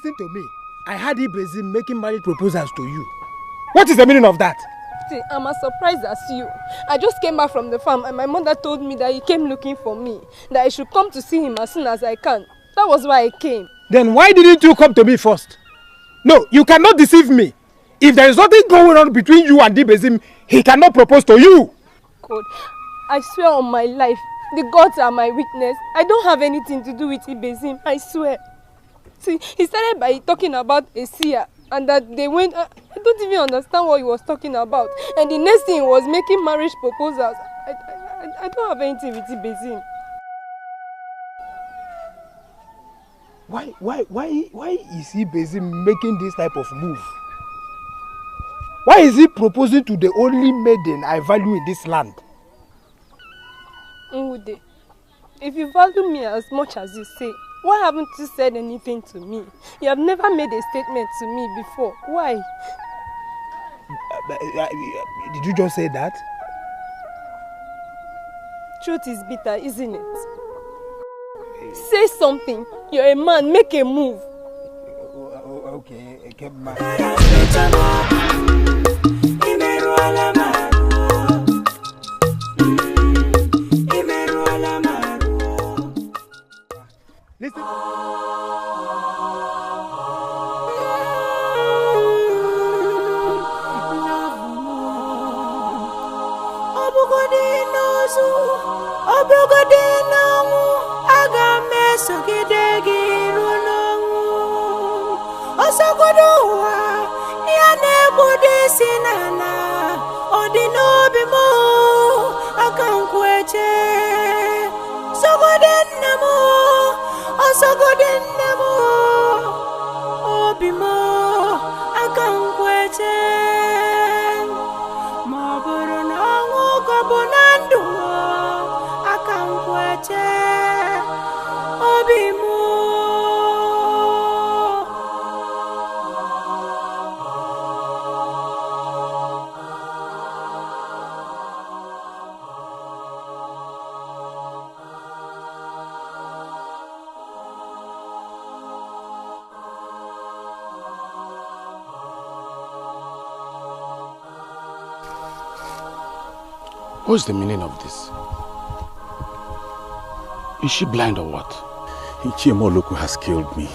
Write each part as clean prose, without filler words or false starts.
listen to me. I had Ugezu making marriage proposals to you. What is the meaning of that? See, I'm as surprised as you. I just came back from the farm and my mother told me that he came looking for me. That I should come to see him as soon as I can. That was why I came. Then why didn't you come to me first? No, you cannot deceive me. If there is nothing going on between you and Ugezu, he cannot propose to you. God, I swear on my life, the gods are my witness. I don't have anything to do with Ugezu, I swear. See, he started by talking about a seer and that they went... I don't even understand what he was talking about. And the next thing was making marriage proposals. I don't have anything with Ugezu. Why is Ugezu making this type of move? Why is he proposing to the only maiden I value in this land? Ngude, if you value me as much as you say, why haven't you said anything to me? You have never made a statement to me before. Why? Did you just say that? Truth is bitter, isn't it? Say something. You're a man. Make a move. Okay, listen. What's the meaning of this? Is she blind or what? Ichiemoloku has killed me.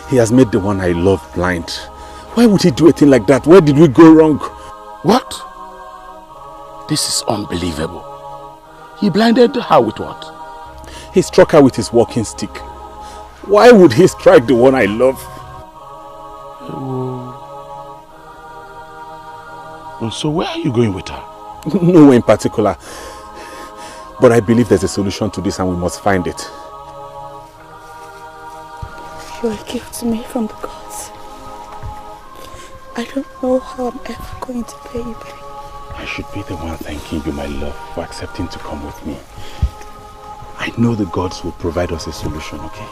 He has made the one I love blind. Why would he do a thing like that? Where did we go wrong? What? This is unbelievable. He blinded her with what? He struck her with his walking stick. Why would he strike the one I love? And so where are you going with her? Nowhere in particular. But I believe there's a solution to this and we must find it. You're a gift to me from the gods. I don't know how I'm ever going to pay you back. I should be the one thanking you, my love, for accepting to come with me. I know the gods will provide us a solution, okay?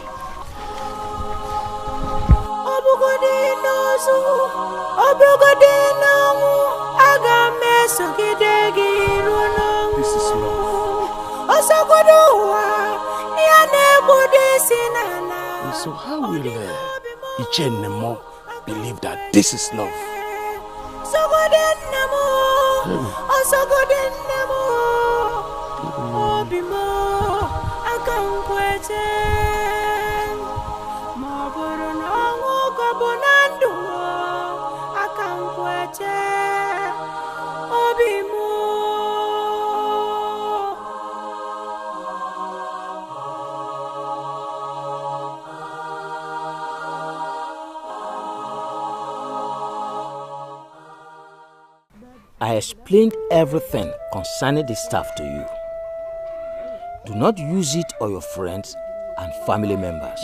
This is love. And so how will Ichenemo believe that this is love? I explained everything concerning this staff to you. Do not use it on your friends and family members.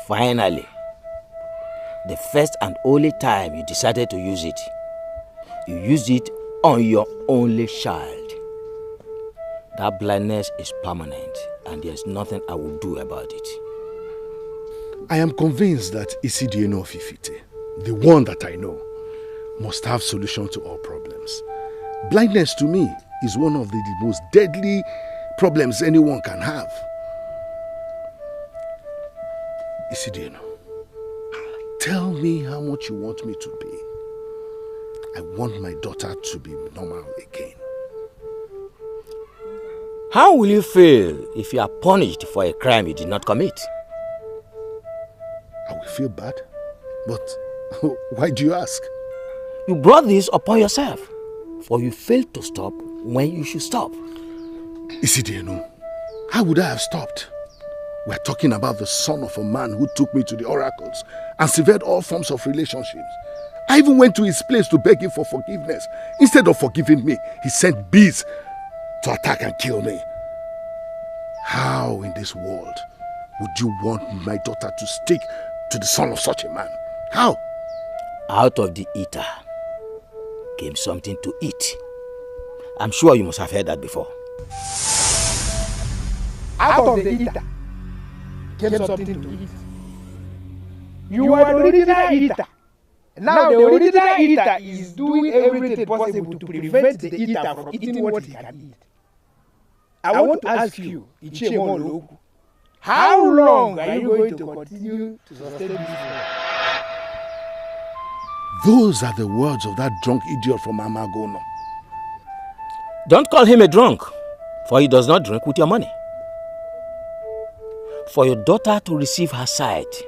Finally, the first and only time you decided to use it, you used it on your only child. That blindness is permanent and there's nothing I will do about it. I am convinced that Isidieno Fifite, the one that I know, must have solution to all problems. Blindness to me is one of the most deadly problems anyone can have. Isidiano, tell me how much you want me to pay. I want my daughter to be normal again. How will you feel if you are punished for a crime you did not commit? I will feel bad, but why do you ask? You brought this upon yourself, for you failed to stop when you should stop. Isidiano, how would I have stopped? We're talking about the son of a man who took me to the oracles and severed all forms of relationships. I even went to his place to beg him for forgiveness. Instead of forgiving me, he sent bees to attack and kill me. How in this world would you want my daughter to stick to the son of such a man? How? Out of the eater came something to eat. I'm sure you must have heard that before. Out of the eater came something to eat. You are the original eater. Now the original eater is doing everything possible to prevent the eater from eating what he can eat. I want to ask you, Ichemoloku, how long are you going to continue to sustain this war? Those are the words of that drunk idiot from Amagono. Don't call him a drunk, for he does not drink with your money. For your daughter to receive her sight,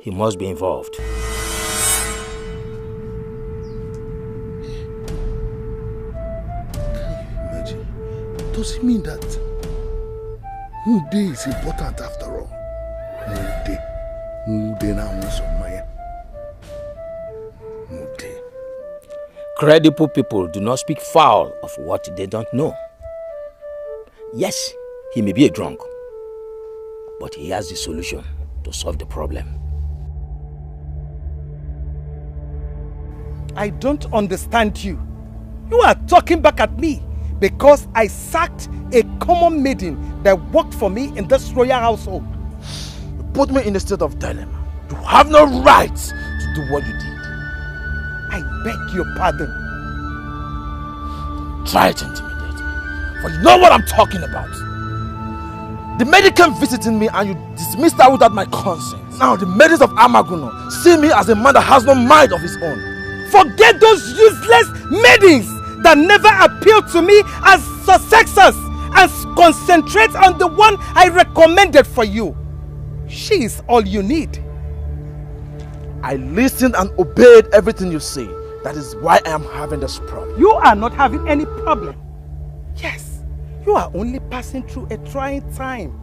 he must be involved. Does it mean that Mude is important after all? Mude now knows of Maya. Mude. Credible people do not speak foul of what they don't know. Yes, he may be a drunk, but he has the solution to solve the problem. I don't understand you. You are talking back at me because I sacked a common maiden that worked for me in this royal household. You put me in a state of dilemma. You have no right to do what you did. I beg your pardon. Try to intimidate me, for you know what I'm talking about. The maiden came visiting me and you dismissed her without my consent. Now the maidens of Amaguno see me as a man that has no mind of his own. Forget those useless maidens that never appealed to me as successors and concentrate on the one I recommended for you. She is all you need. I listened and obeyed everything you say. That is why I am having this problem. You are not having any problem. Yes, you are only passing through a trying time.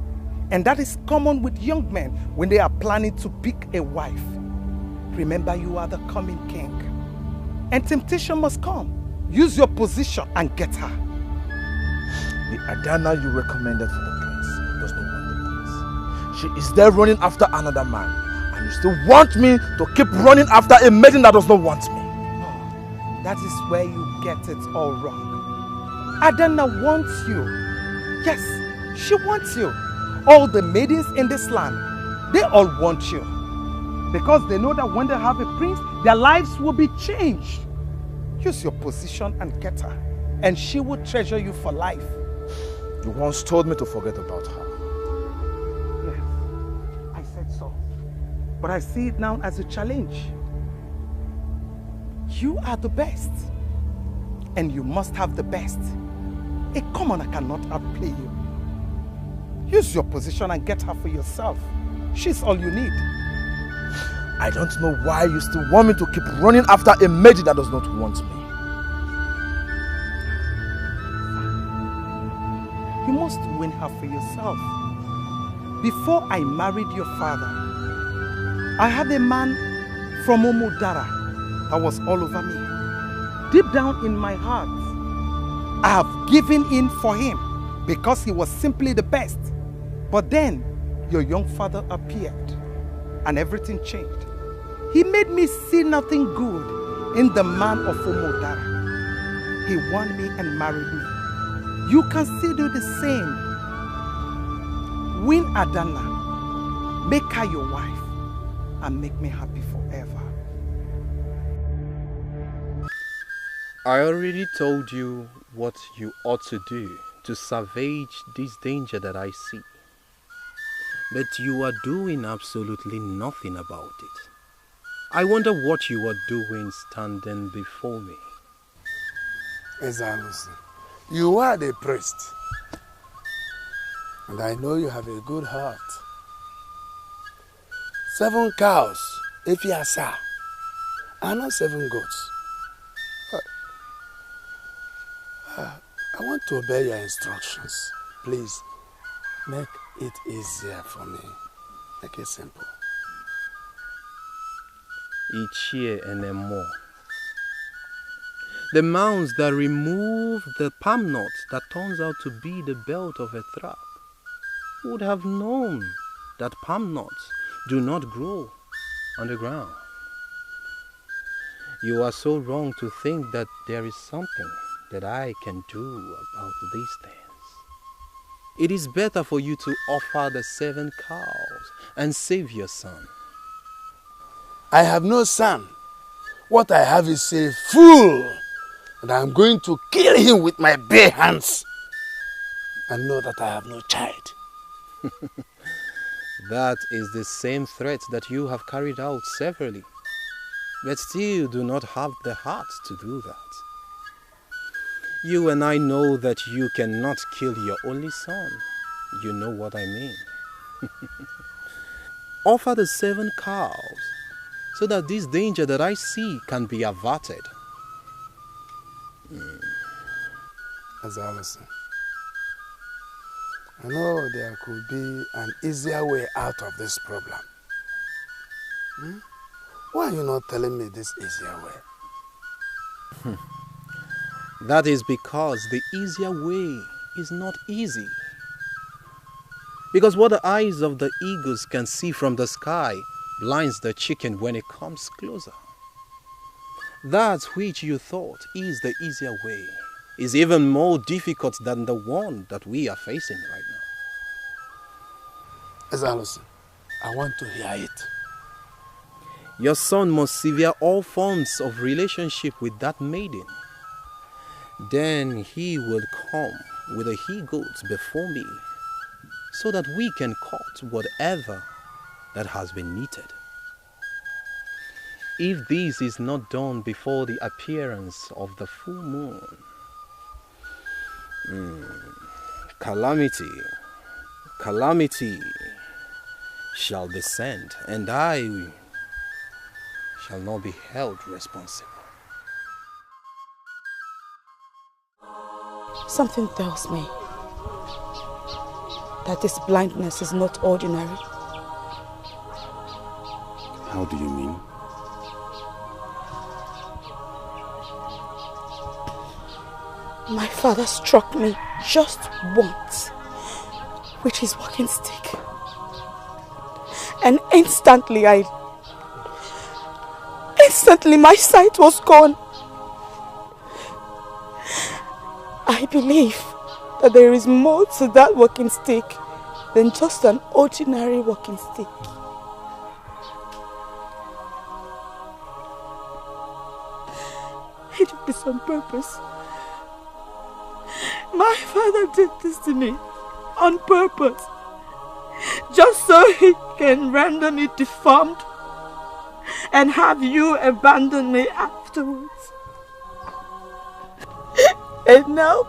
And that is common with young men when they are planning to pick a wife. Remember, you are the coming king. And temptation must come. Use your position and get her. The Adana you recommended for the prince does not want the prince. She is there running after another man. And you still want me to keep running after a maiden that does not want me. Oh, that is where you get it all wrong. Adana wants you. Yes, she wants you. All the maidens in this land, they all want you. Because they know that when they have a prince, their lives will be changed. Use your position and get her, and she will treasure you for life. You once told me to forget about her. Yes, I said so. But I see it now as a challenge. You are the best, and you must have the best. A commoner cannot outplay you. Use your position and get her for yourself. She's all you need. I don't know why you still want me to keep running after a maiden that does not want me. You must win her for yourself. Before I married your father, I had a man from Omodara that was all over me. Deep down in my heart, I have given in for him because he was simply the best. But then your young father appeared and everything changed. He made me see nothing good in the man of Omodara. He won me and married me. You can still do the same. Win Adana, make her your wife, and make me happy forever. I already told you what you ought to do to salvage this danger that I see. But you are doing absolutely nothing about it. I wonder what you are doing standing before me. Ezalusi, you are the priest. And I know you have a good heart. 7 cows, if you are sir, and not 7 goats. I want to obey your instructions. Please, make it easier for me. Make it simple. Each year and more. The mounds that remove the palm nut that turns out to be the belt of a trap would have known that palm nuts do not grow on the ground. You are so wrong to think that there is something that I can do about these things. It is better for you to offer the 7 cows and save your son. I have no son. What I have is a fool. And I'm going to kill him with my bare hands. And know that I have no child. That is the same threat that you have carried out severally. But still do not have the heart to do that. You and I know that you cannot kill your only son. You know what I mean. Offer the 7 cows so that this danger that I see can be averted. Azalison, I know there could be an easier way out of this problem. Why are you not telling me this easier way? That is because the easier way is not easy. Because what the eyes of the eagles can see from the sky blinds the chicken when it comes closer. That which you thought is the easier way is even more difficult than the one that we are facing right now. Azalison, I want to hear it. Your son must sever all forms of relationship with that maiden. Then he will come with the he-goats before me, so that we can cut whatever that has been knitted. If this is not done before the appearance of the full moon, calamity shall descend, and I shall not be held responsible. Something tells me that this blindness is not ordinary. How do you mean? My father struck me just once with his walking stick. And instantly my sight was gone. I believe that there is more to that walking stick than just an ordinary walking stick. He did this on purpose. My father did this to me on purpose, just so he can render me deformed and have you abandon me afterwards. And now,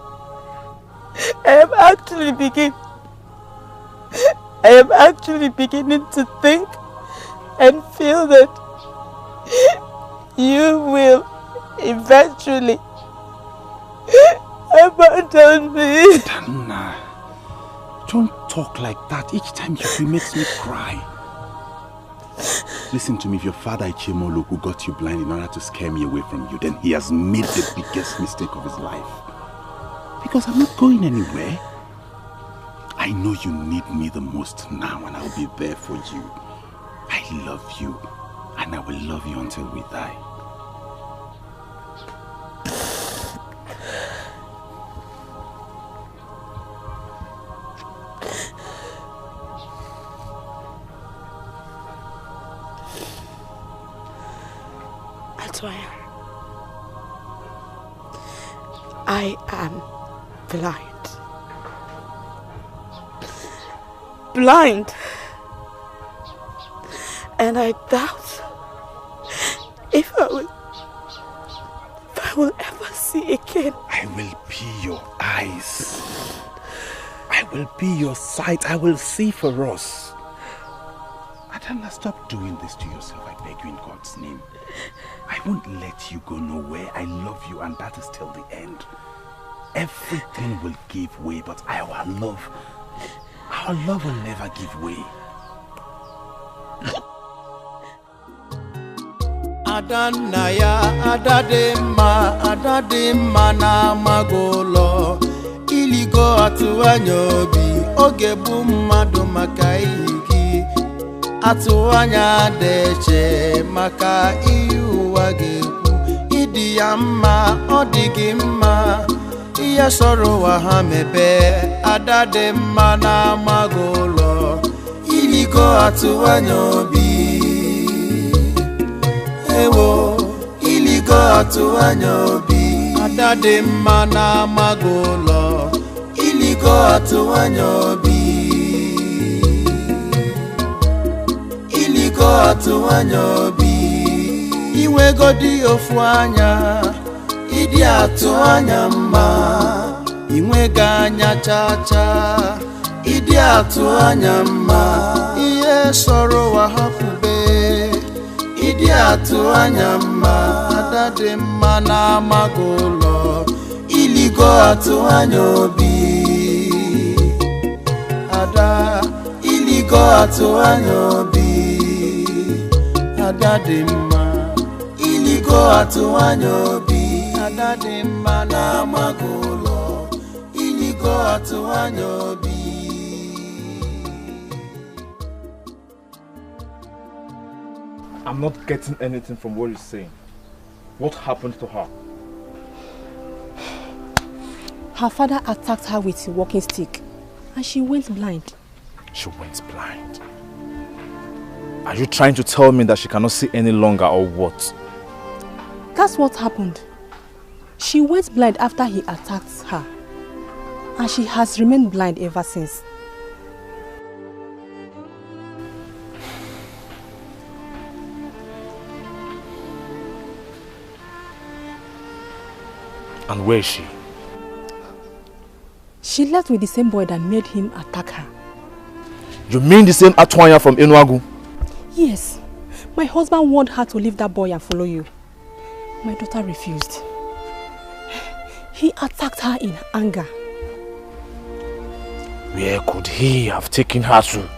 I am actually beginning to think and feel that you will eventually abandon me. Dana, don't talk like that. Each time you makes me cry. Listen to me, if your father Ichimoloku got you blind in order to scare me away from you, then he has made the biggest mistake of his life. Because I'm not going anywhere. I know you need me the most now, and I'll be there for you. I love you, and I will love you until we die. I am blind. Blind And I doubt if I will ever see again. I will be your eyes. I will be your sight. I will see for us. Adana, stop doing this to yourself. I beg you in God's name. I won't let you go nowhere. I love you, and that is till the end. Everything will give way, but our love will never give way. Adanaya adadema na magolo iligo atuanyobi ogebu mmadu maka ihigi atuanya deche maka iuwa gebu idi ya mma odigi mma iya soro wa ha mebe adadema na magolo iligo atuanyobi ewo iligo atuanyobi adadema na magolo iligo atuanyobi iligo atuanyobi iwe godi ofuanya idi atuanya mma inwe ganya chacha idi atuanya mma iye soro wa hakube idi atuanya mma adadema na magolo iligo atuanyobi ada iligo atuanyobi adadema iligo atuanyobi adadema na magolo iligo atuanyobi. I'm not getting anything from what you're saying. What happened to her? Her father attacked her with a walking stick and she went blind. She went blind. Are you trying to tell me that she cannot see any longer or what? That's what happened. She went blind after he attacked her. And she has remained blind ever since. And where is she? She left with the same boy that made him attack her. You mean the same Atwanya from Enuagu? Yes. My husband warned her to leave that boy and follow you. My daughter refused. He attacked her in anger. Where could he have taken her to?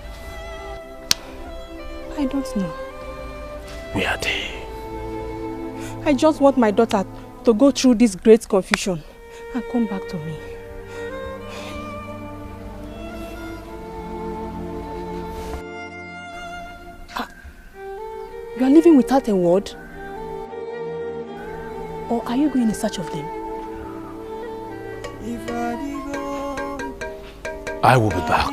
I don't know. Where are they? I just want my daughter to go through this great confusion and come back to me. You are leaving without a word? Or are you going in search of them? I will be back.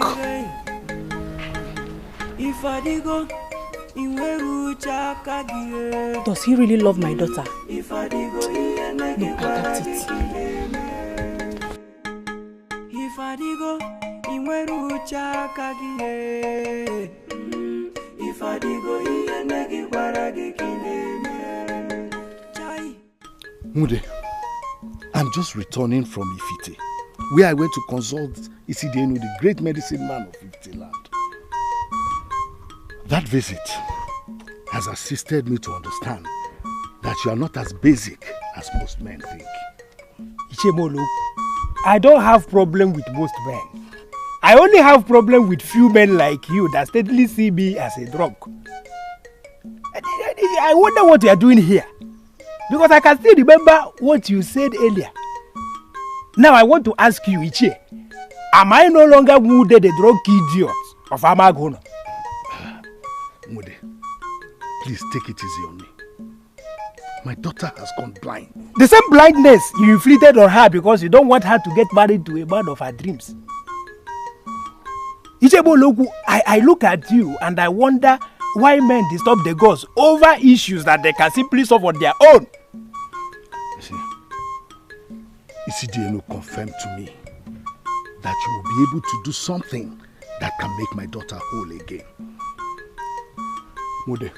Does he really love my daughter? No, I doubt it. Mude, I'm just returning from Ifite, where I went to consult Isidienu, the great medicine man of Ifite land. That visit has assisted me to understand that you are not as basic as most men think. Ichemolo, I don't have problem with most men. I only have problem with few men like you that steadily see me as a drunk. I wonder what you are doing here. Because I can still remember what you said earlier. Now I want to ask you, Ichie, am I no longer Mude the drunk idiot of Amagono? Mude, please take it easy on me. My daughter has gone blind. The same blindness you inflicted on her because you don't want her to get married to a man of her dreams. Ichebo Loku, I look at you and I wonder why men disturb the gods over issues that they can simply solve on their own. You see, Isidienu confirmed to me that you will be able to do something that can make my daughter whole again. Mude,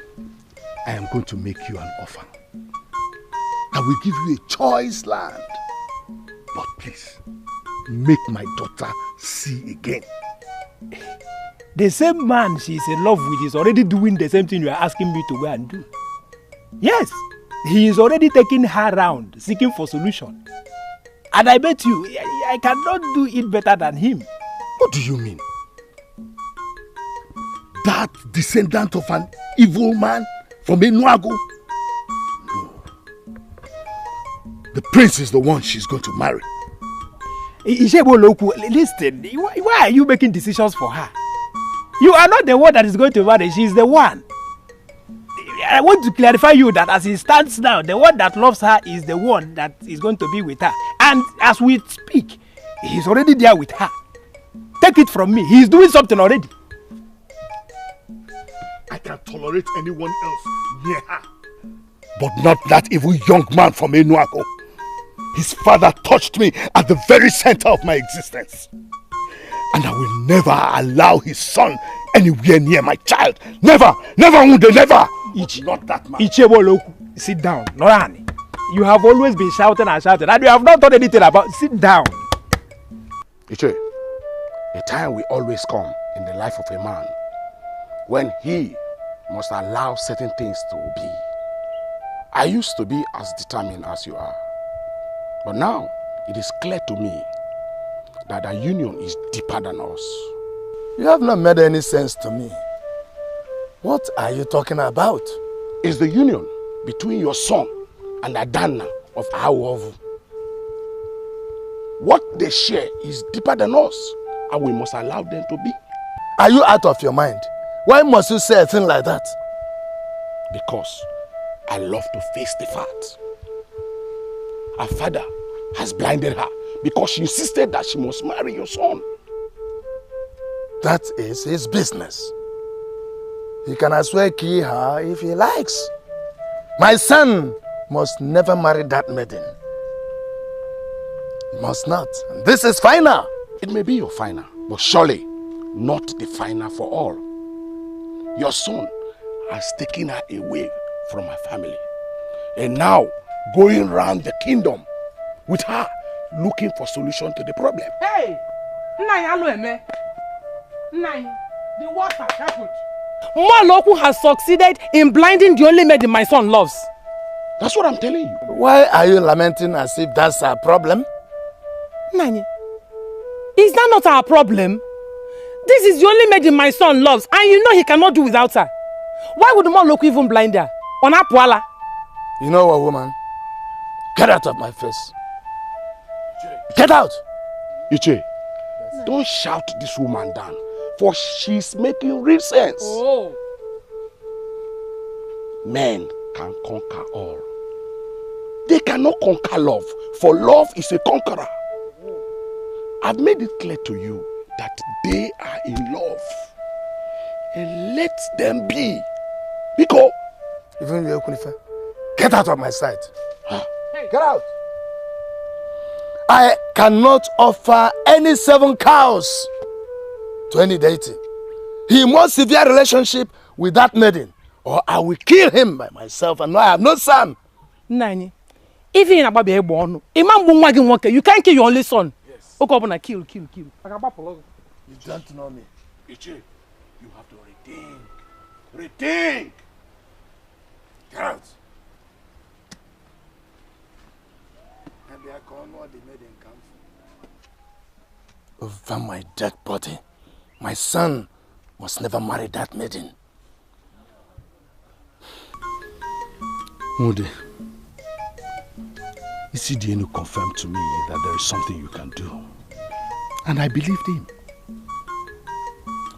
I am going to make you an offer. I will give you a choice land. But please, make my daughter see again. The same man she is in love with is already doing the same thing you are asking me to go and do. Yes, he is already taking her around, seeking for solution. And I bet you, I cannot do it better than him. What do you mean? That descendant of an evil man from Enuago? No. The prince is the one she's going to marry. Isheboloku, listen, why are you making decisions for her? You are not the one that is going to marry, she is the one. I want to clarify you that as it stands now, the one that loves her is the one that is going to be with her. And as we speak, he's already there with her. Take it from me, he's doing something already. I can tolerate anyone else near her, but not that evil young man from Enuago. His father touched me at the very center of my existence. And I will never allow his son anywhere near my child. Never! Never, Unde, never! Not that man. Icheboloku, sit down. Norani, you have always been shouting and shouting, and you have not done anything about it. Sit down. Iche, a time will always come in the life of a man when he must allow certain things to be. I used to be as determined as you are. But now, it is clear to me that our union is deeper than us. You have not made any sense to me. What are you talking about? It's the union between your son and Adana of Awovu. What they share is deeper than us, and we must allow them to be. Are you out of your mind? Why must you say a thing like that? Because I love to face the facts. Her father has blinded her because she insisted that she must marry your son. That is his business. He can as well kill her if he likes. My son must never marry that maiden. He must not. And this is final. It may be your final, but surely not the final for all. Your son has taken her away from her family. And now, going round the kingdom with her, looking for solution to the problem. Hey! The what has happened? Maloku has succeeded in blinding the only maiden my son loves. That's what I'm telling you. Why are you lamenting as if that's our problem? Nani, is that not our problem? This is the only maiden my son loves, and you know he cannot do without her. Why would Maloku even blind her? On Apuala? You know what, woman? Get out of my face. Get out! Iche, don't shout this woman down, for she's making real sense. Oh. Men can conquer all. They cannot conquer love, for love is a conqueror. I've made it clear to you that they are in love. And let them be. Because even you, Kunifa, get out of my sight. Hey. Get out. I cannot offer any 7 cows to any deity. He must severe relationship with that maiden, or I will kill him by myself, and now I have no son. Nani, even in Ababi Ebono, you can't kill your only son. Yes. Kill. You don't know me. Iche, you have to rethink. Rethink! Get out! Maybe I call what the maiden comes. Over my dead body, my son must never marry that maiden. Mode, Isidienu confirmed to me that there is something you can do. And I believed him.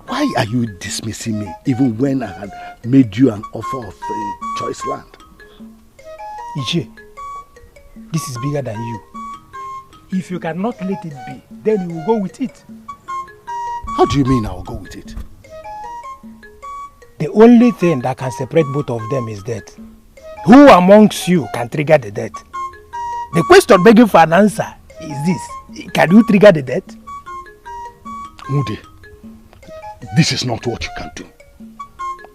Why are you dismissing me even when I had made you an offer of a choice land? Ije, this is bigger than you. If you cannot let it be, then you will go with it. How do you mean I will go with it? The only thing that can separate both of them is death. Who amongst you can trigger the death? The question begging for an answer is this: can you trigger the death? Mude, this is not what you can do.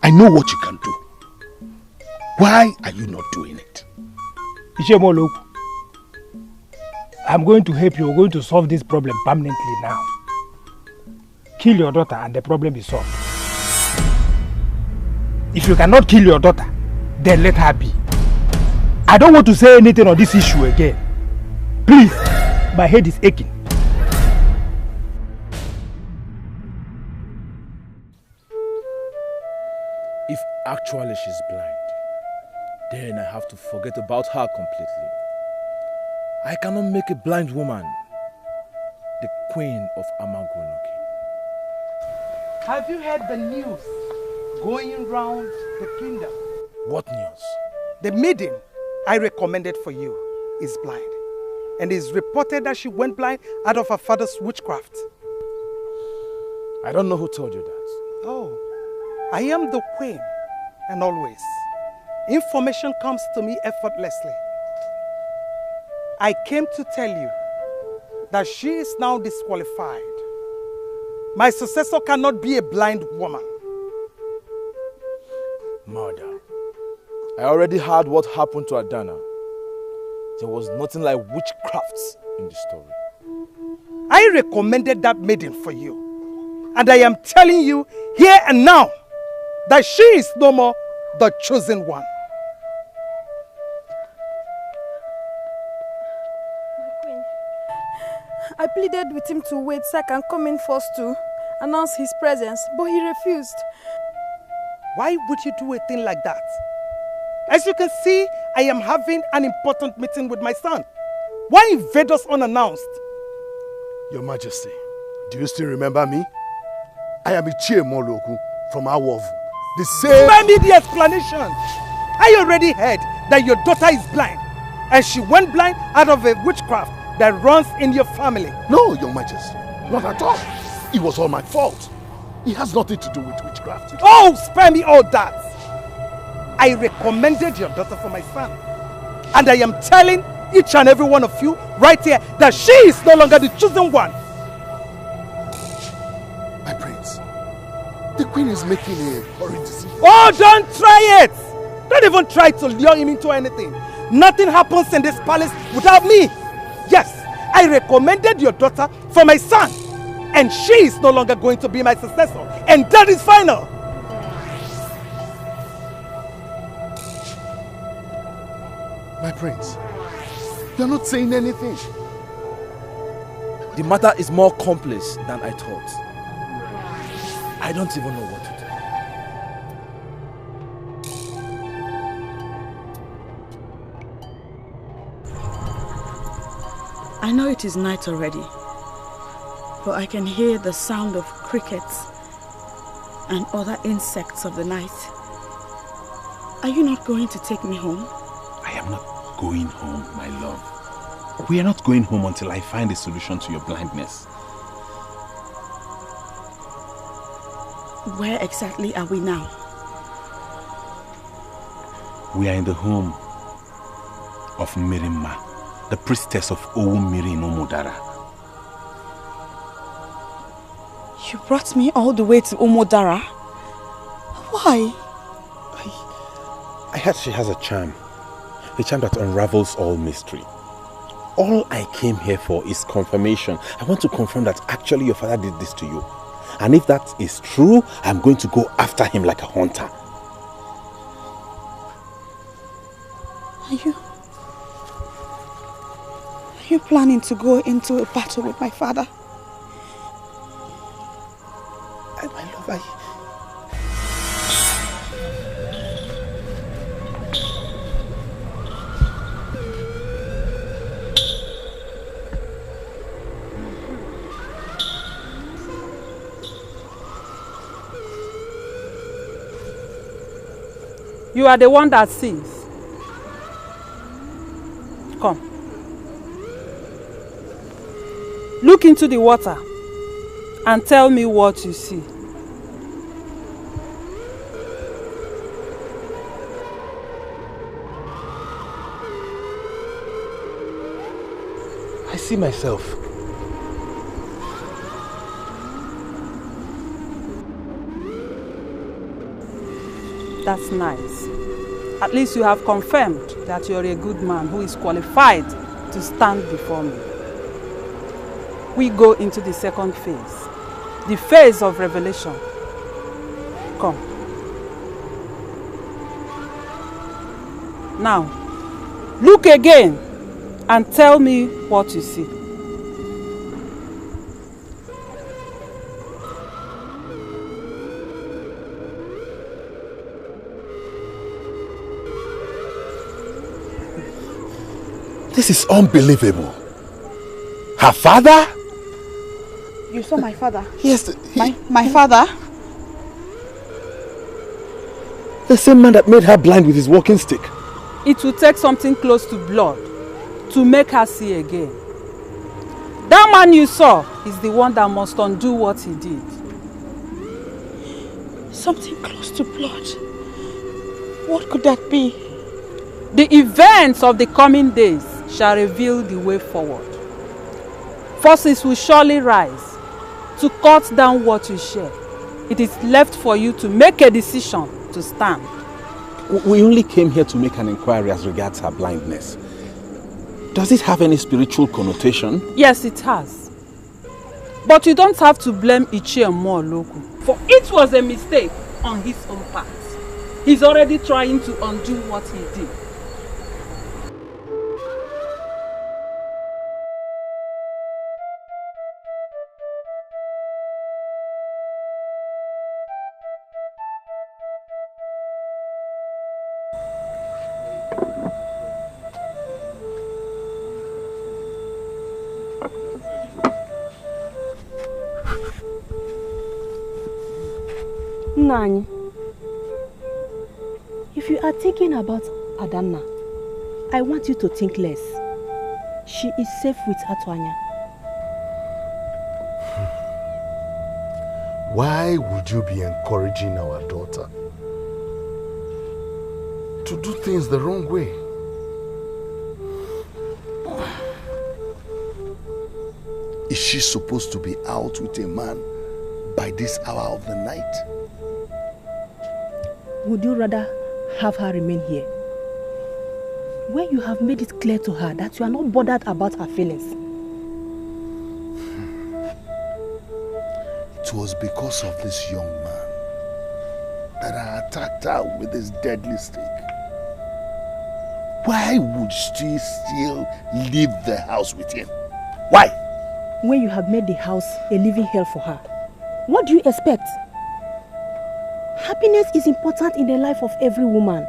I know what you can do. Why are you not doing it? Ishemoloku, I'm going to help you. We're going to solve this problem permanently now. Kill your daughter and the problem is solved. If you cannot kill your daughter, then let her be. I don't want to say anything on this issue again. Please, my head is aching. If actually she's blind, then I have to forget about her completely. I cannot make a blind woman the queen of Amagunoki. Have you heard the news going round the kingdom? What news? The maiden I recommended for you is blind. And it is reported that she went blind out of her father's witchcraft. I don't know who told you that. Oh, I am the queen, and always. Information comes to me effortlessly. I came to tell you that she is now disqualified. My successor cannot be a blind woman. Mother, I already heard what happened to Adana. There was nothing like witchcraft in the story. I recommended that maiden for you. And I am telling you here and now that she is no more the chosen one. My queen, I pleaded with him to wait so I can come in first to announce his presence, but he refused. Why would you do a thing like that? As you can see, I am having an important meeting with my son. Why invade us unannounced? Your Majesty, do you still remember me? I am Ichie Moloku from Awovu. The same... Spare me the explanation. I already heard that your daughter is blind. And she went blind out of a witchcraft that runs in your family. No, Your Majesty. Not at all. It was all my fault. It has nothing to do with witchcraft. Oh, spare me all that. I recommended your daughter for my son. And I am telling each and every one of you right here that she is no longer the chosen one. My prince, the queen is making a horrid decision. Oh, don't try it. Don't even try to lure him into anything. Nothing happens in this palace without me. Yes, I recommended your daughter for my son. And she is no longer going to be my successor. And that is final. My prince, you're not saying anything. The matter is more complex than I thought. I don't even know what to do. I know it is night already, but I can hear the sound of crickets and other insects of the night. Are you not going to take me home? I am not going home, my love. We are not going home until I find a solution to your blindness. Where exactly are we now? We are in the home of Mirimma, the priestess of Owumiri no Modara. You brought me all the way to Omodara? Why? I heard she has a charm that unravels all mystery. All I came here for is confirmation. I want to confirm that actually your father did this to you. And if that is true, I'm going to go after him like a hunter. Are you planning to go into a battle with my father? My love, You are the one that sees. Come. Look into the water and tell me what you see. I see myself. That's nice. At least you have confirmed that you're a good man who is qualified to stand before me. We go into the second phase, the phase of revelation. Come. Now, look again and tell me what you see. This is unbelievable. Her father? You saw my father? Yes. My father? The same man that made her blind with his walking stick. It will take something close to blood to make her see again. That man you saw is the one that must undo what he did. Something close to blood? What could that be? The events of the coming days shall reveal the way forward. Forces will surely rise to cut down what you share. It is left for you to make a decision to stand. We only came here to make an inquiry as regards her blindness. Does it have any spiritual connotation? Yes, it has. But you don't have to blame Ichie Loku, for it was a mistake on his own part. He's already trying to undo what he did. Nani, if you are thinking about Adanna, I want you to think less. She is safe with Atuanya. Why would you be encouraging our daughter to do things the wrong way? Is she supposed to be out with a man by this hour of the night? Would you rather have her remain here? When you have made it clear to her that you are not bothered about her feelings. It was because of this young man that I attacked her with this deadly stick. Why would she still leave the house with him? Why? When you have made the house a living hell for her, what do you expect? Happiness is important in the life of every woman.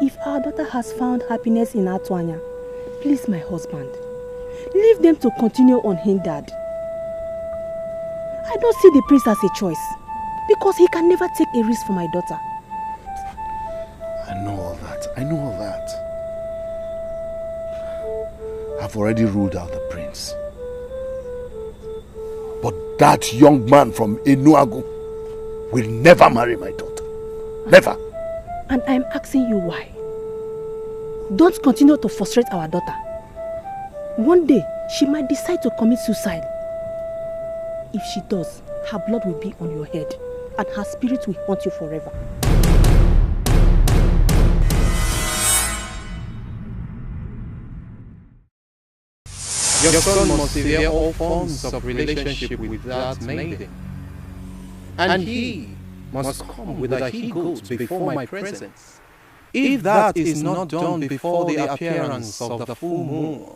If our daughter has found happiness in Atuanya, please, my husband, leave them to continue unhindered. I don't see the priest as a choice, because he can never take a risk for my daughter. I know all that. I know all that. I've already ruled out the prince. But that young man from Enuagu will never marry my daughter. Never. And I'm asking you why. Don't continue to frustrate our daughter. One day, she might decide to commit suicide. If she does, her blood will be on your head and her spirit will haunt you forever. Your son must sever all forms of relationship with that maiden. And he must come with a he-goat before my presence. If that is not done before the appearance of the full moon,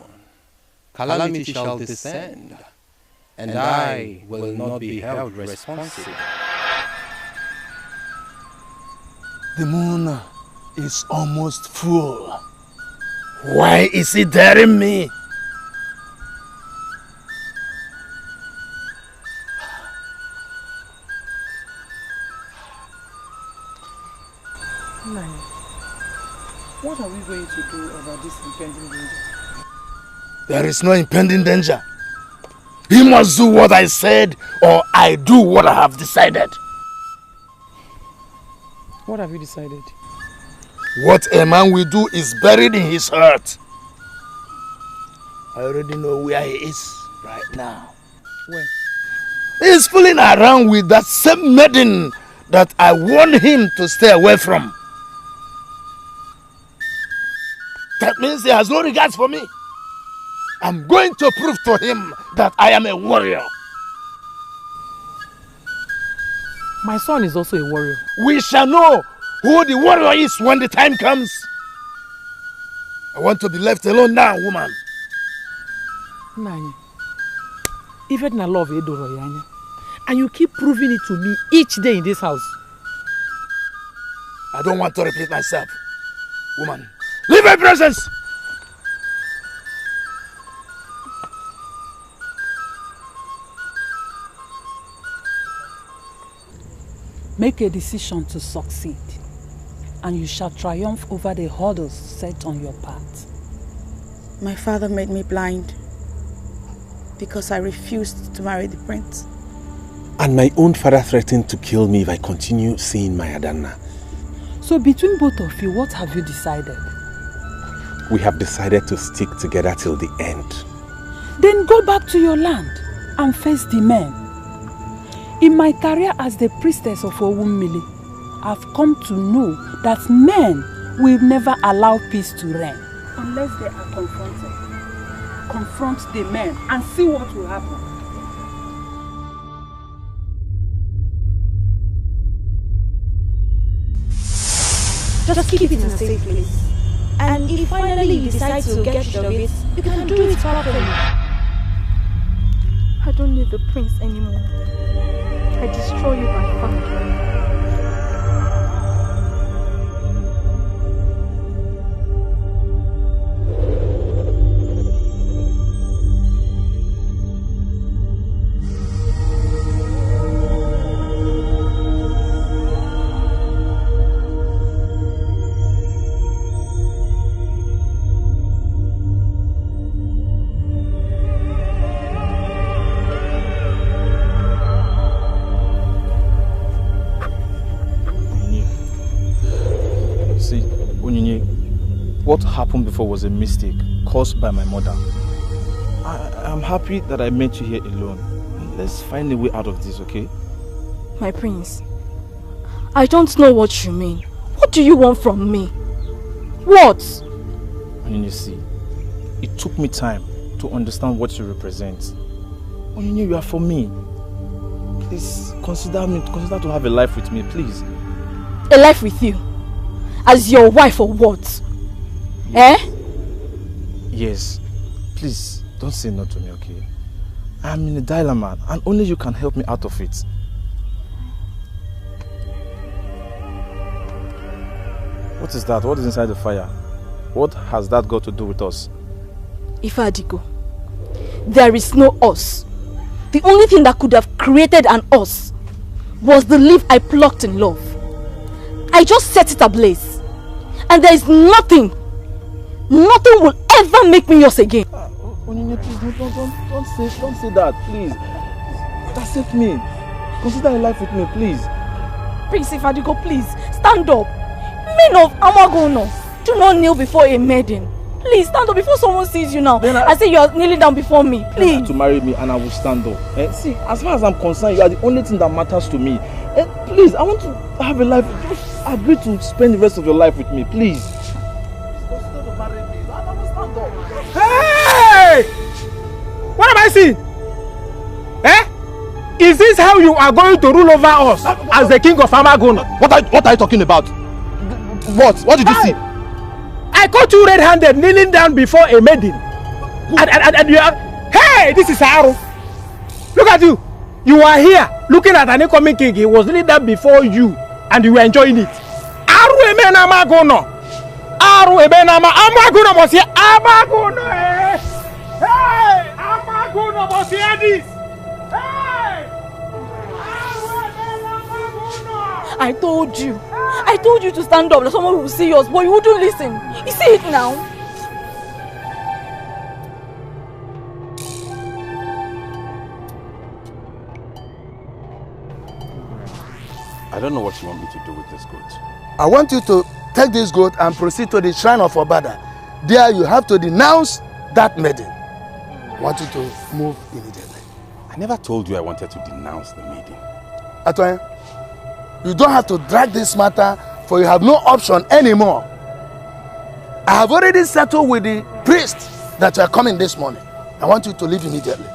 calamity shall descend, and I will not be held responsible. The moon is almost full. Why is it daring me? What are we going to do about this impending danger? There is no impending danger. He must do what I said, or I do what I have decided. What have you decided? What a man will do is buried in his heart. I already know where he is right now. Where? He is fooling around with that same maiden that I warned him to stay away from. That means he has no regards for me. I'm going to prove to him that I am a warrior. My son is also a warrior. We shall know who the warrior is when the time comes. I want to be left alone now, woman. Nanya, even I love Edoro, and you keep proving it to me each day in this house. I don't want to repeat myself. Woman, leave my presence! Make a decision to succeed, and you shall triumph over the hurdles set on your path. My father made me blind because I refused to marry the prince. And my own father threatened to kill me if I continue seeing my Adanna. So between both of you, what have you decided? We have decided to stick together till the end. Then go back to your land and face the men. In my career as the priestess of Owummili, I've come to know that men will never allow peace to reign unless they are confronted. Confront the men and see what will happen. Just keep it in a safe place. And if finally you decide to get rid of it, you can do it properly. I don't need the prince anymore. I destroy you by fire. What happened before was a mistake caused by my mother. I'm happy that I met you here alone. Let's find a way out of this, okay? My prince, I don't know what you mean. What do you want from me? What? Onyinye, see, it took me time to understand what you represent. Onyinye, you are for me. Please consider to have a life with me, please. A life with you? As your wife or what? Eh? Yes. Please, don't say no to me, okay? I'm in a dilemma and only you can help me out of it. What is that? What is inside the fire? What has that got to do with us? Ifadigo, there is no us. The only thing that could have created an us was the leaf I plucked in love. I just set it ablaze. And there is nothing will ever make me yours again. Onyinye, please, don't say that, please. Accept me. Consider a life with me, please. Prince Ifadigo, please, stand up. Men of Amagono, do not kneel before a maiden. Please, stand up before someone sees you now. I say you are kneeling down before me, please. To marry me and I will stand up. See, as far as I'm concerned, you are the only thing that matters to me. Please, I want to have a life. Just agree to spend the rest of your life with me, please. Hey! What am I seeing? Eh? Is this how you are going to rule over us as the king of Amagono? What are you talking about? What did you see? I caught you red-handed kneeling down before a maiden. And you are... Hey! This is Aro. Look at you. You are here looking at an incoming king. He was kneeling down before you and you were enjoying it. Aru Eme Amagono. Aru Eme Amagono was here. Amagono, eh? Hey! Amagono was here this. Hey! I told you to stand up, that someone will see us, but you wouldn't listen. You see it now. I don't know what you want me to do with this goat. I want you to take this goat and proceed to the shrine of Obada. There you have to denounce that maiden. I want you to move immediately. I never told you I wanted to denounce the maiden. Atoya, you don't have to drag this matter, for you have no option anymore. I have already settled with the priest that you are coming this morning. I want you to leave immediately.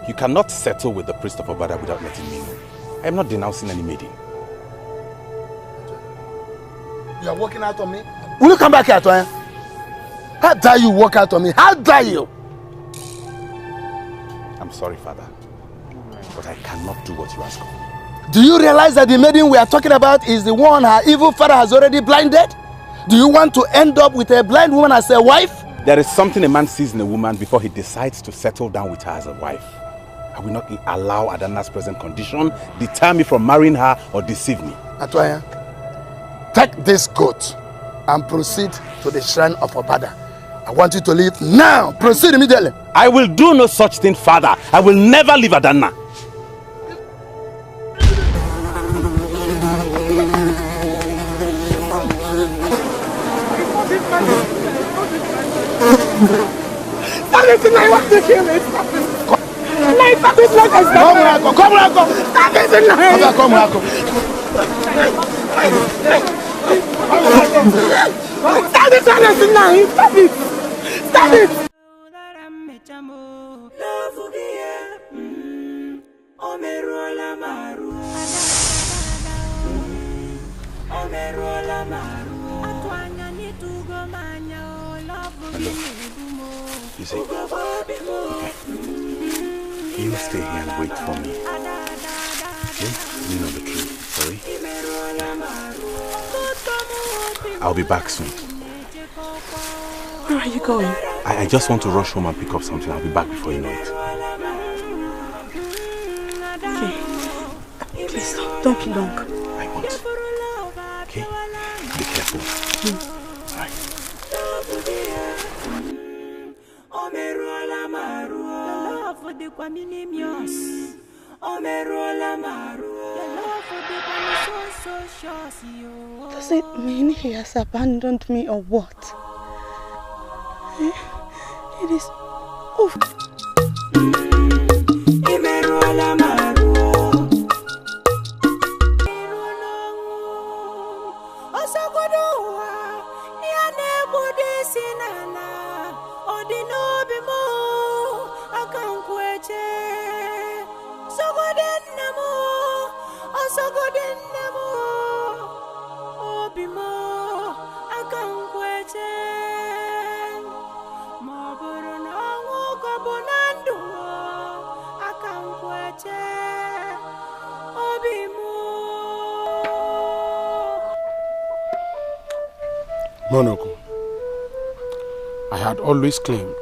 You cannot settle with the priest of Obada without letting me know. I am not denouncing any maiden. You are walking out on me? Will you come back here, Atoya? How dare you walk out on me? How dare you? I'm sorry, Father, but I cannot do what you ask of me. Do you realize that the maiden we are talking about is the one her evil father has already blinded? Do you want to end up with a blind woman as a wife? There is something a man sees in a woman before he decides to settle down with her as a wife. I will not allow Adanna's present condition deter me from marrying her or deceive me. Atoya, take this goat and proceed to the shrine of Obada. I want you to leave now. Proceed immediately. I will do no such thing, Father. I will never leave Adanna. I want to kill it. Come, Rako. Stop it tonight. Come, Rako. Stop it tonight. Stop it. Stop it. You see, okay. You stay here and wait for me. Okay? You know the truth, sorry? I'll be back soon. Where are you going? I just want to rush home and pick up something. I'll be back before you know it. Okay. Please, don't be long. I won't. Okay? Be careful. Alright. Does it mean he has abandoned me or what? It is... Oh. Monoko, I had always claimed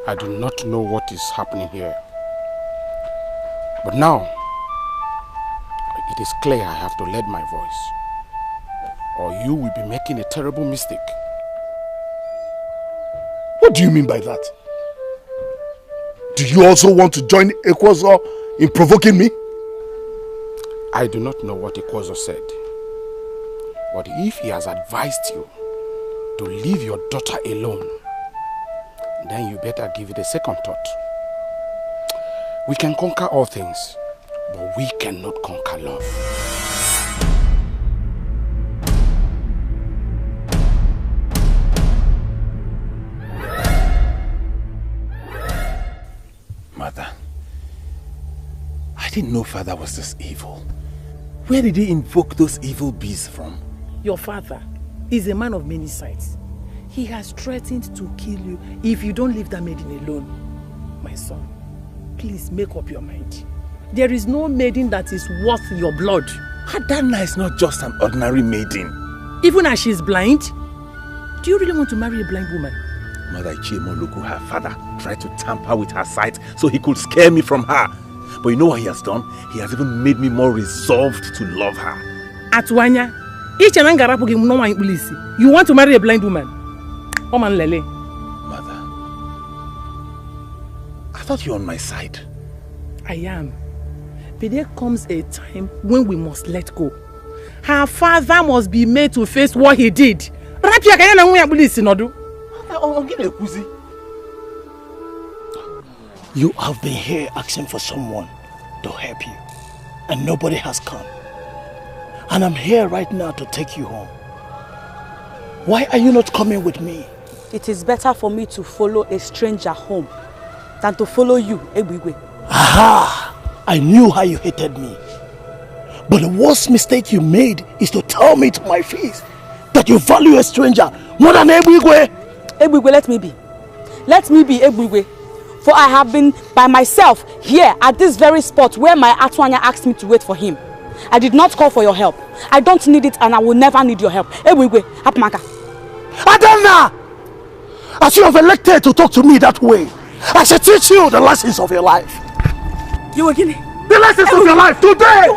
I do not know what is happening here. But now, it is clear I have to lead my voice, or you will be making a terrible mistake. What do you mean by that? Do you also want to join Ekwozo in provoking me? I do not know what Ekwozo said, but if he has advised you to leave your daughter alone, then you better give it a second thought. We can conquer all things, but we cannot conquer love. Mother, I didn't know Father was this evil. Where did he invoke those evil beasts from? Your father is a man of many sides. He has threatened to kill you if you don't leave that maiden alone. My son, please make up your mind. There is no maiden that is worth your blood. Adanna is not just an ordinary maiden. Even as she is blind? Do you really want to marry a blind woman? Mother Ichemoloku, her father, tried to tamper with her sight so he could scare me from her. But you know what he has done? He has even made me more resolved to love her. Atwanya, you want to marry a blind woman? Mother, I thought you were on my side. I am. But there comes a time when we must let go. Her father must be made to face what he did. You have been here asking for someone to help you, and nobody has come. And I'm here right now to take you home. Why are you not coming with me? It is better for me to follow a stranger home than to follow you, Ebigwe. Aha! I knew how you hated me. But the worst mistake you made is to tell me to my face that you value a stranger more than Ebigwe. Ebigwe, let me be. Let me be Ebigwe. For I have been by myself here at this very spot where my Atwanya asked me to wait for him. I did not call for your help. I don't need it and I will never need your help. Ebigwe, Hapmaka. Adana! As you have elected to talk to me that way, I shall teach you the lessons of your life. You again? The lessons of your life today!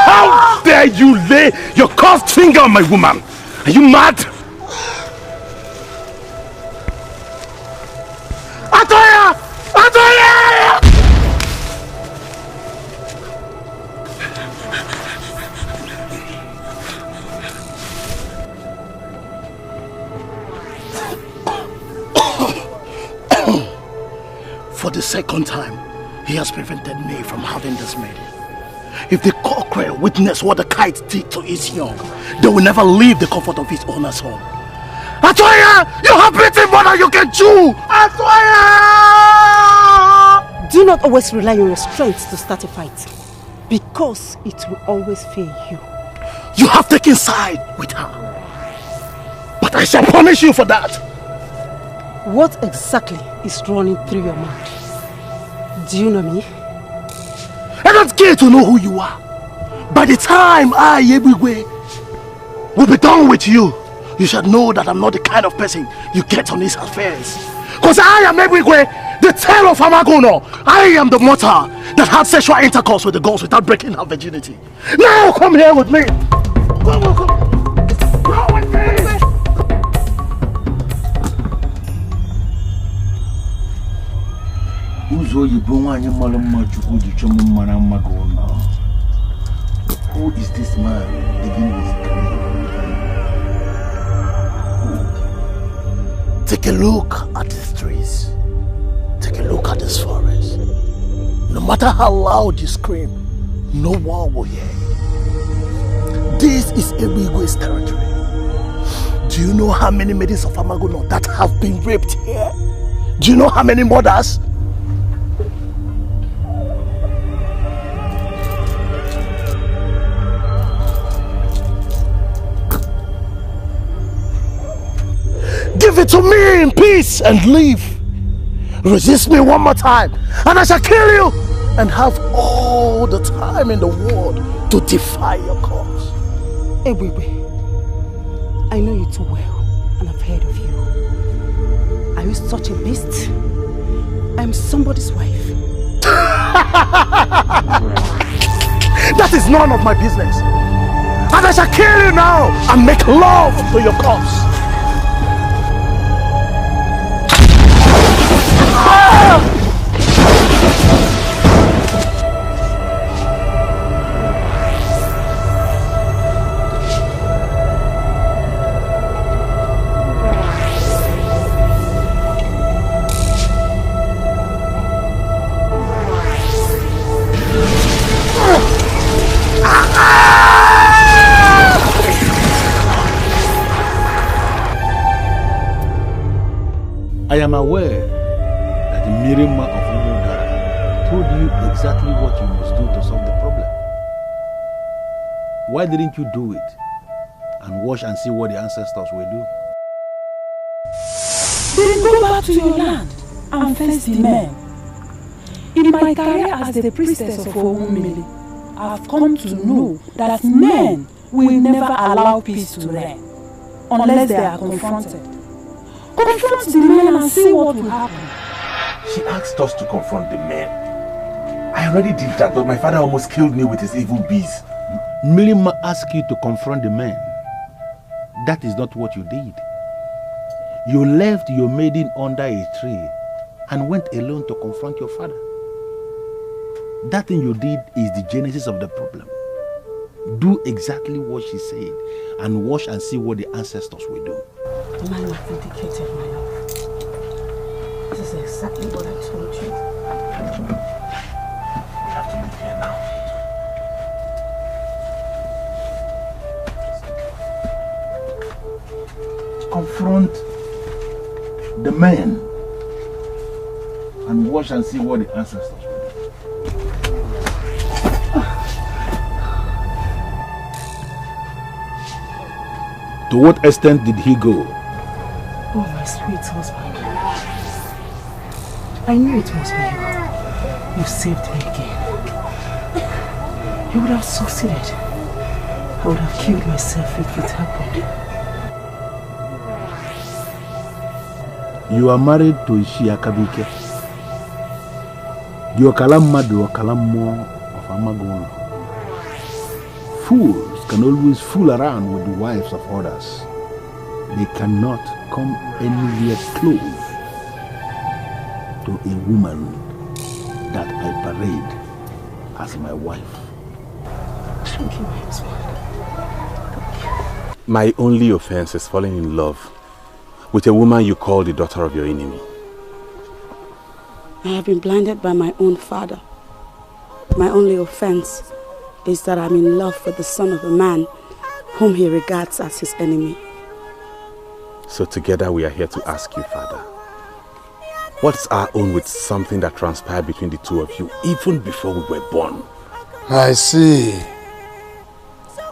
How dare you lay your cursed finger on my woman? Are you mad? Atoya! Atoya! For the second time, he has prevented me from having this maiden. If the cockerel witness what the kite did to his young, they will never leave the comfort of his owner's home. Atoya! You have beaten more than you can chew! Atoya! Do not always rely on your strength to start a fight, because it will always fail you. You have taken side with her, but I shall punish you for that. What exactly is running through your mind? Do you know me? I don't care to know who you are. By the time I, Ebigwe, will be done with you, you shall know that I'm not the kind of person you get on these affairs. Because I am Ebigwe, the tail of Amagono. I am the mortal that had sexual intercourse with the girls without breaking her virginity. Now come here with me. Come. Go with me. Who is this man again with? Take a look at these trees. Take a look at this forest. No matter how loud you scream, no one will hear you. This is Ebigwe's territory. Do you know how many maidens of Amagono that have been raped here? Do you know how many mothers? Give it to me in peace and leave. Resist me one more time and I shall kill you and have all the time in the world to defy your cause. Ebigwe, I know you too well and I've heard of you. Are you such a beast? I'm somebody's wife. That is none of my business. And I shall kill you now and make love to your corpse. I am aware that the Mirima of Umudara told you exactly what you must do to solve the problem. Why didn't you do it and watch and see what the ancestors will do? Then go back to your land and face the men. In my career as the priestess of Owumili, I have come to know that men will never allow peace to reign unless they are confronted. Confront the men and see what will happen. She asked us to confront the men. I already did that, but my father almost killed me with his evil bees. Mirima asked you to confront the men. That is not what you did. You left your maiden under a tree and went alone to confront your father. That thing you did is the genesis of the problem. Do exactly what she said and watch and see what the ancestors will do. The man has indicated my love. This is exactly what I told you. We have to leave here now. confront the men and watch and see what the ancestors will do. To what extent did he go? Oh, my sweet husband. I knew it must be you. You saved me again. You would have succeeded. I would have killed myself if it happened. You are married to Ishi Akabike. You are Kalamadu or Kalamo of Amagono. Fools can always fool around with the wives of others. They cannot come anywhere close to a woman that I parade as my wife. Thank you, my husband. My only offense is falling in love with a woman you call the daughter of your enemy. I have been blinded by my own father. My only offense is that I'm in love with the son of a man whom he regards as his enemy. So together we are here to ask you, Father, what's our own with something that transpired between the two of you even before we were born? I see.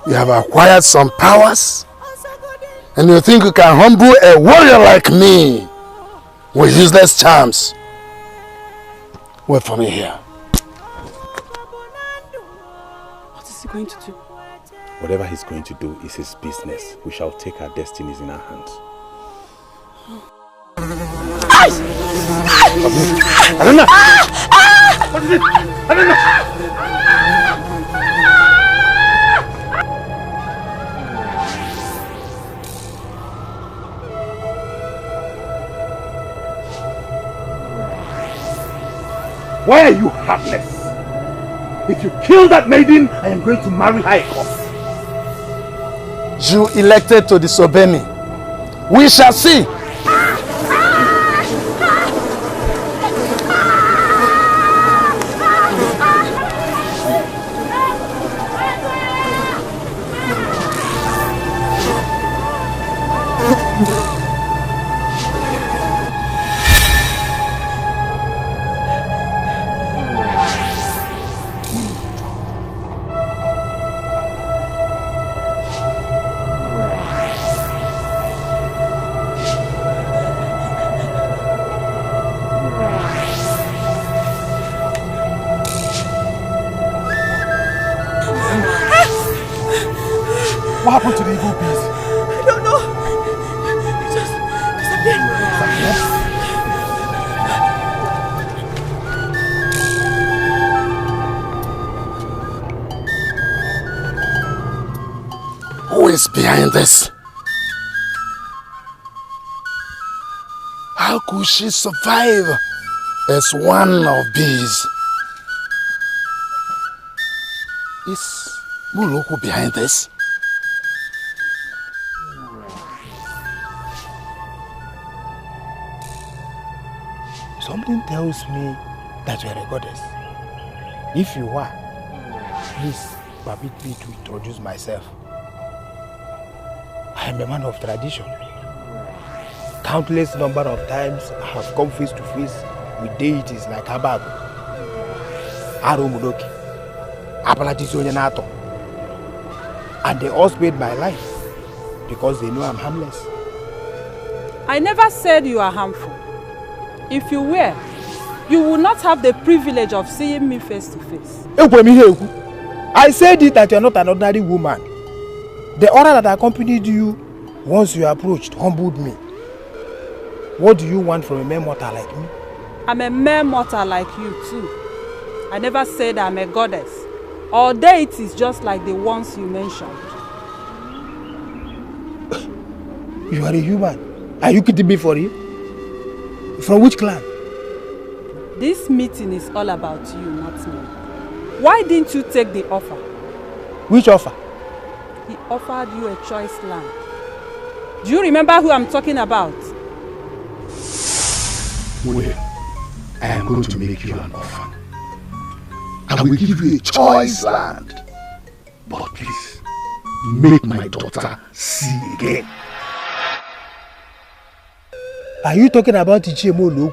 You have acquired some powers, and you think you can humble a warrior like me with useless charms. Wait for me here. What is he going to do? Whatever he's going to do is his business. We shall take our destinies in our hands. I don't know. What is it? I don't know. Why are you heartless? If you kill that maiden, I am going to marry her. You elected to disobey me. We shall see. What happened to the evil bees? I don't know. It just disappeared. Who is behind this? How could she survive as one of these? Is Muluku behind this? Something tells me that you are a goddess. If you are, please permit me to introduce myself. I am a man of tradition. Countless number of times I have come face to face with deities like Abago, Arumudoki, Apalatisonyenato, and they all spared my life because they know I'm harmless. I never said you are harmful. If you were, you would not have the privilege of seeing me face to face. I said it that you are not an ordinary woman. The aura that accompanied you once you approached humbled me. What do you want from a mere mortal like me? I'm a mere mortal like you too. I never said I'm a goddess or deities just like the ones you mentioned. You are a human. Are you kidding me for real? From which clan? This meeting is all about you, not me. Why didn't you take the offer? Which offer? He offered you a choice land. Do you remember who I'm talking about? Well, I am going to make you an offer. I will give you a choice land. But please, make my daughter see again. Are you talking about Ichemolo?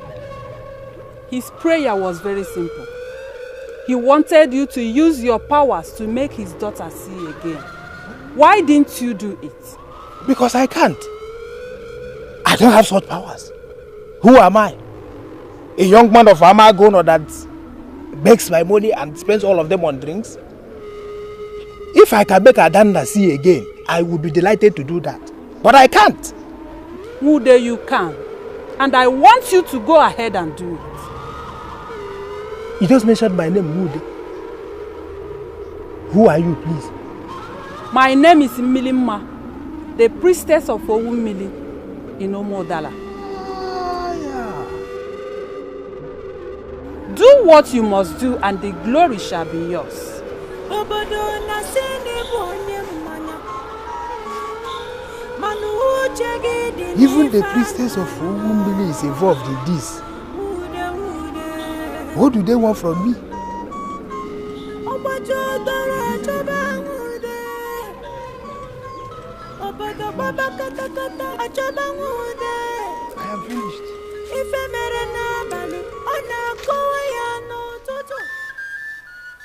His prayer was very simple. He wanted you to use your powers to make his daughter see again. Why didn't you do it? Because I can't. I don't have such powers. Who am I? A young man of Amagono that begs my money and spends all of them on drinks? If I can make Adana see again, I would be delighted to do that. But I can't. Mude, you can. And I want you to go ahead and do it. You just mentioned my name, Mude. Who are you, please? My name is Milimma, the priestess of Owumili in Omodala. Do what you must do and the glory shall be yours. Even the priestess of Owumili is involved in this. What do they want from me? I am finished.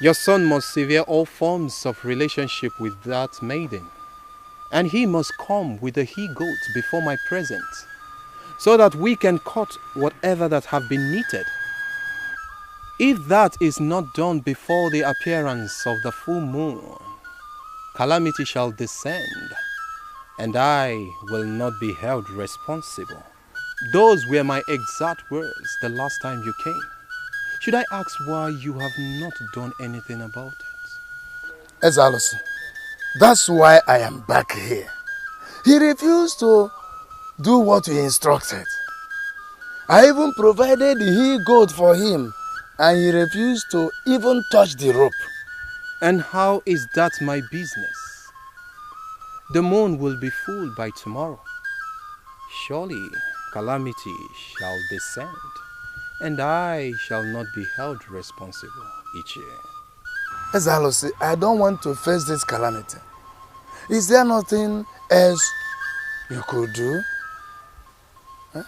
Your son must sever all forms of relationship with that maiden, and he must come with the he-goat before my presence, so that we can cut whatever that have been knitted. If that is not done before the appearance of the full moon, calamity shall descend, and I will not be held responsible. Those were my exact words the last time you came. Should I ask why you have not done anything about it? Ezalusi, that's why I am back here. He refused to do what we instructed. I even provided the he-goat for him, and he refused to even touch the rope. And how is that my business? The moon will be full by tomorrow. Surely calamity shall descend, and I shall not be held responsible each year. Ezalusi, I don't want to face this calamity. Is there nothing else you could do? Huh?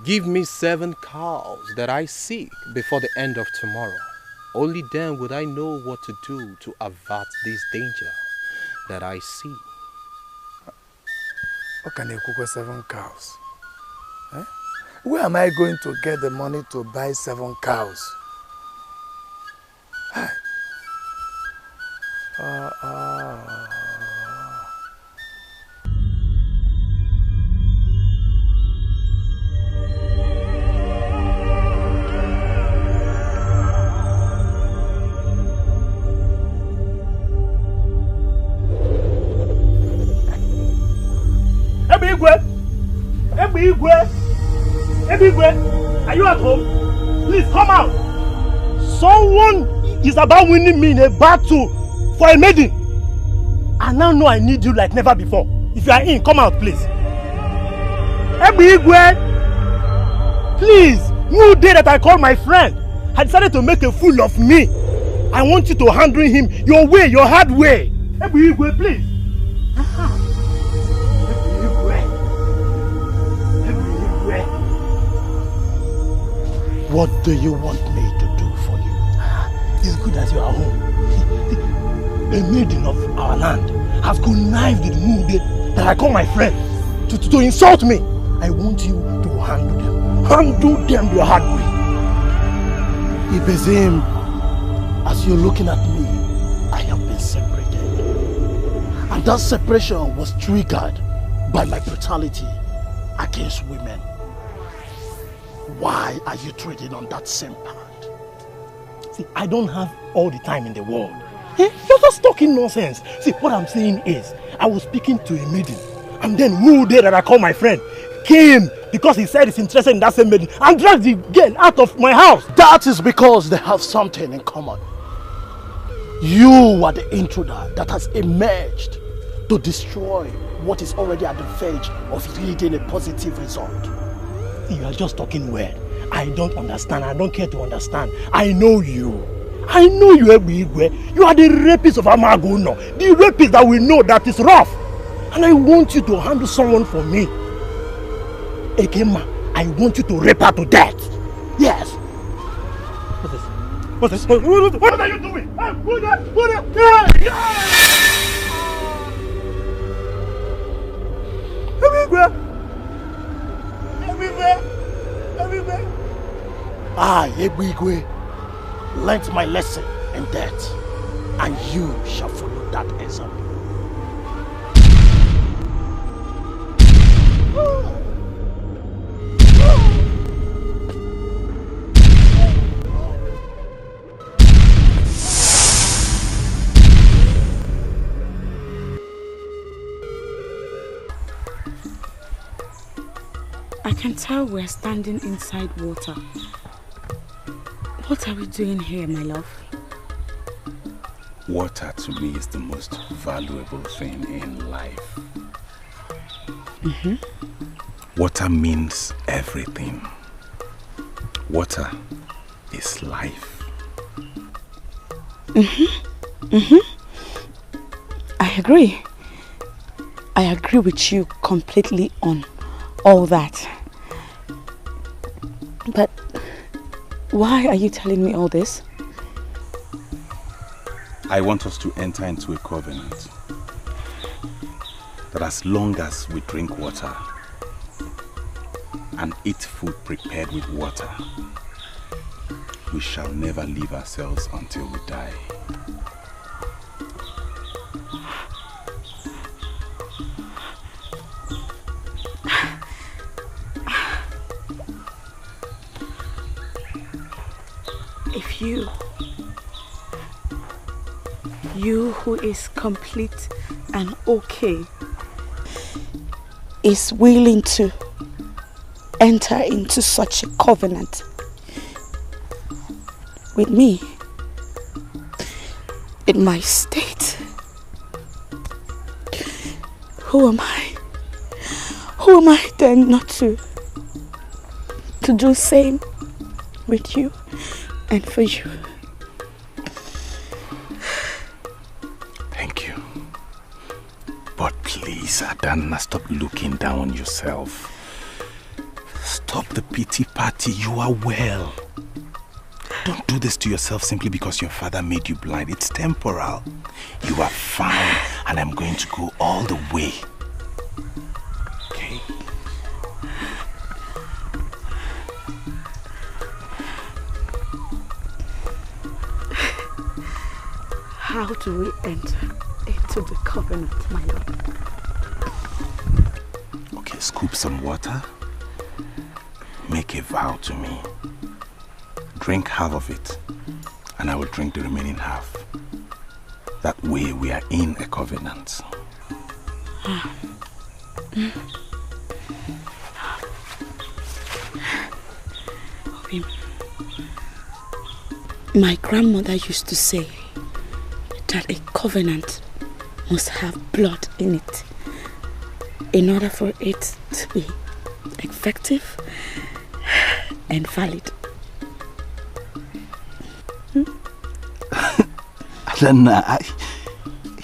Give me 7 cows that I seek before the end of tomorrow. Only then would I know what to do to avert this danger that I see. What can you cook with 7 cows? Eh? Where am I going to get the money to buy 7 cows? Hi. Ebigwe, are you at home? Please come out. Someone is about winning me in a battle for a maiden. I now know I need you like never before. If you are in, come out, please. Ebigwe, please. New day that I called my friend, I decided to make a fool of me. I want you to handle him your way, your hard way. Ebigwe, please. What do you want me to do for you? It's good as you are home. A maiden of our land has connived with Mude that I call my friend to insult me. I want you to handle them. Handle them your hard way. Ibezim, as you're looking at me, I have been separated. And that separation was triggered by my brutality against women. Why are you trading on that same part? See, I don't have all the time in the world. You're just talking nonsense. See, what I'm saying is, I was speaking to a maiden, and then Mude that I call my friend came because he said he's interested in that same maiden and dragged the girl out of my house. That is because they have something in common. You are the intruder that has emerged to destroy what is already at the verge of yielding a positive result. You are just talking weird. I don't understand. I don't care to understand. I know you. I know you, Ebigwe. You are the rapist of Amagono. The rapist that we know that is rough. And I want you to handle someone for me. Ekema, I want you to rape her to death. Yes. What's this? What's this? What are you doing? I, Ebigwe, learnt my lesson in death, and you shall follow that example. I can tell we're standing inside water. What are we doing here, my love? Water to me is the most valuable thing in life. Water means everything. Water is life. I agree. I agree with you completely on all that. But why are you telling me all this? I want us to enter into a covenant that as long as we drink water and eat food prepared with water, we shall never leave ourselves until we die. If you who is complete and okay, is willing to enter into such a covenant with me in my state, who am I? Who am I then not to do same with you and for you? Thank you. But please, Adana, stop looking down on yourself. Stop the pity party. You are well. Don't do this to yourself simply because your father made you blind. It's temporal. You are fine, and I'm going to go all the way. Okay? How do we enter into the covenant, my lord? Okay, scoop some water. Make a vow to me. Drink half of it, and I will drink the remaining half. That way we are in a covenant. My grandmother used to say that a covenant must have blood in it in order for it to be effective and valid. Adana,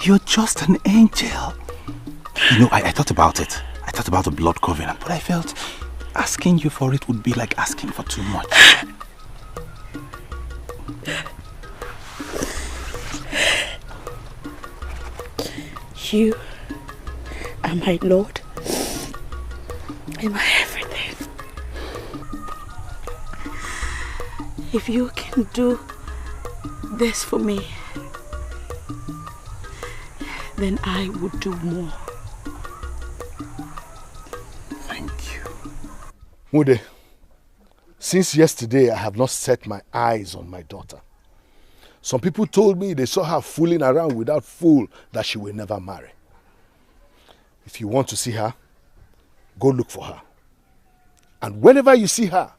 you're just an angel. You know, I thought about it. I thought about a blood covenant, but I felt asking you for it would be like asking for too much. You are my Lord and my everything. If you can do this for me, then I would do more. Thank you. Mude, since yesterday I have not set my eyes on my daughter. Some people told me they saw her fooling around with that fool that she will never marry. If you want to see her, go look for her. And whenever you see her,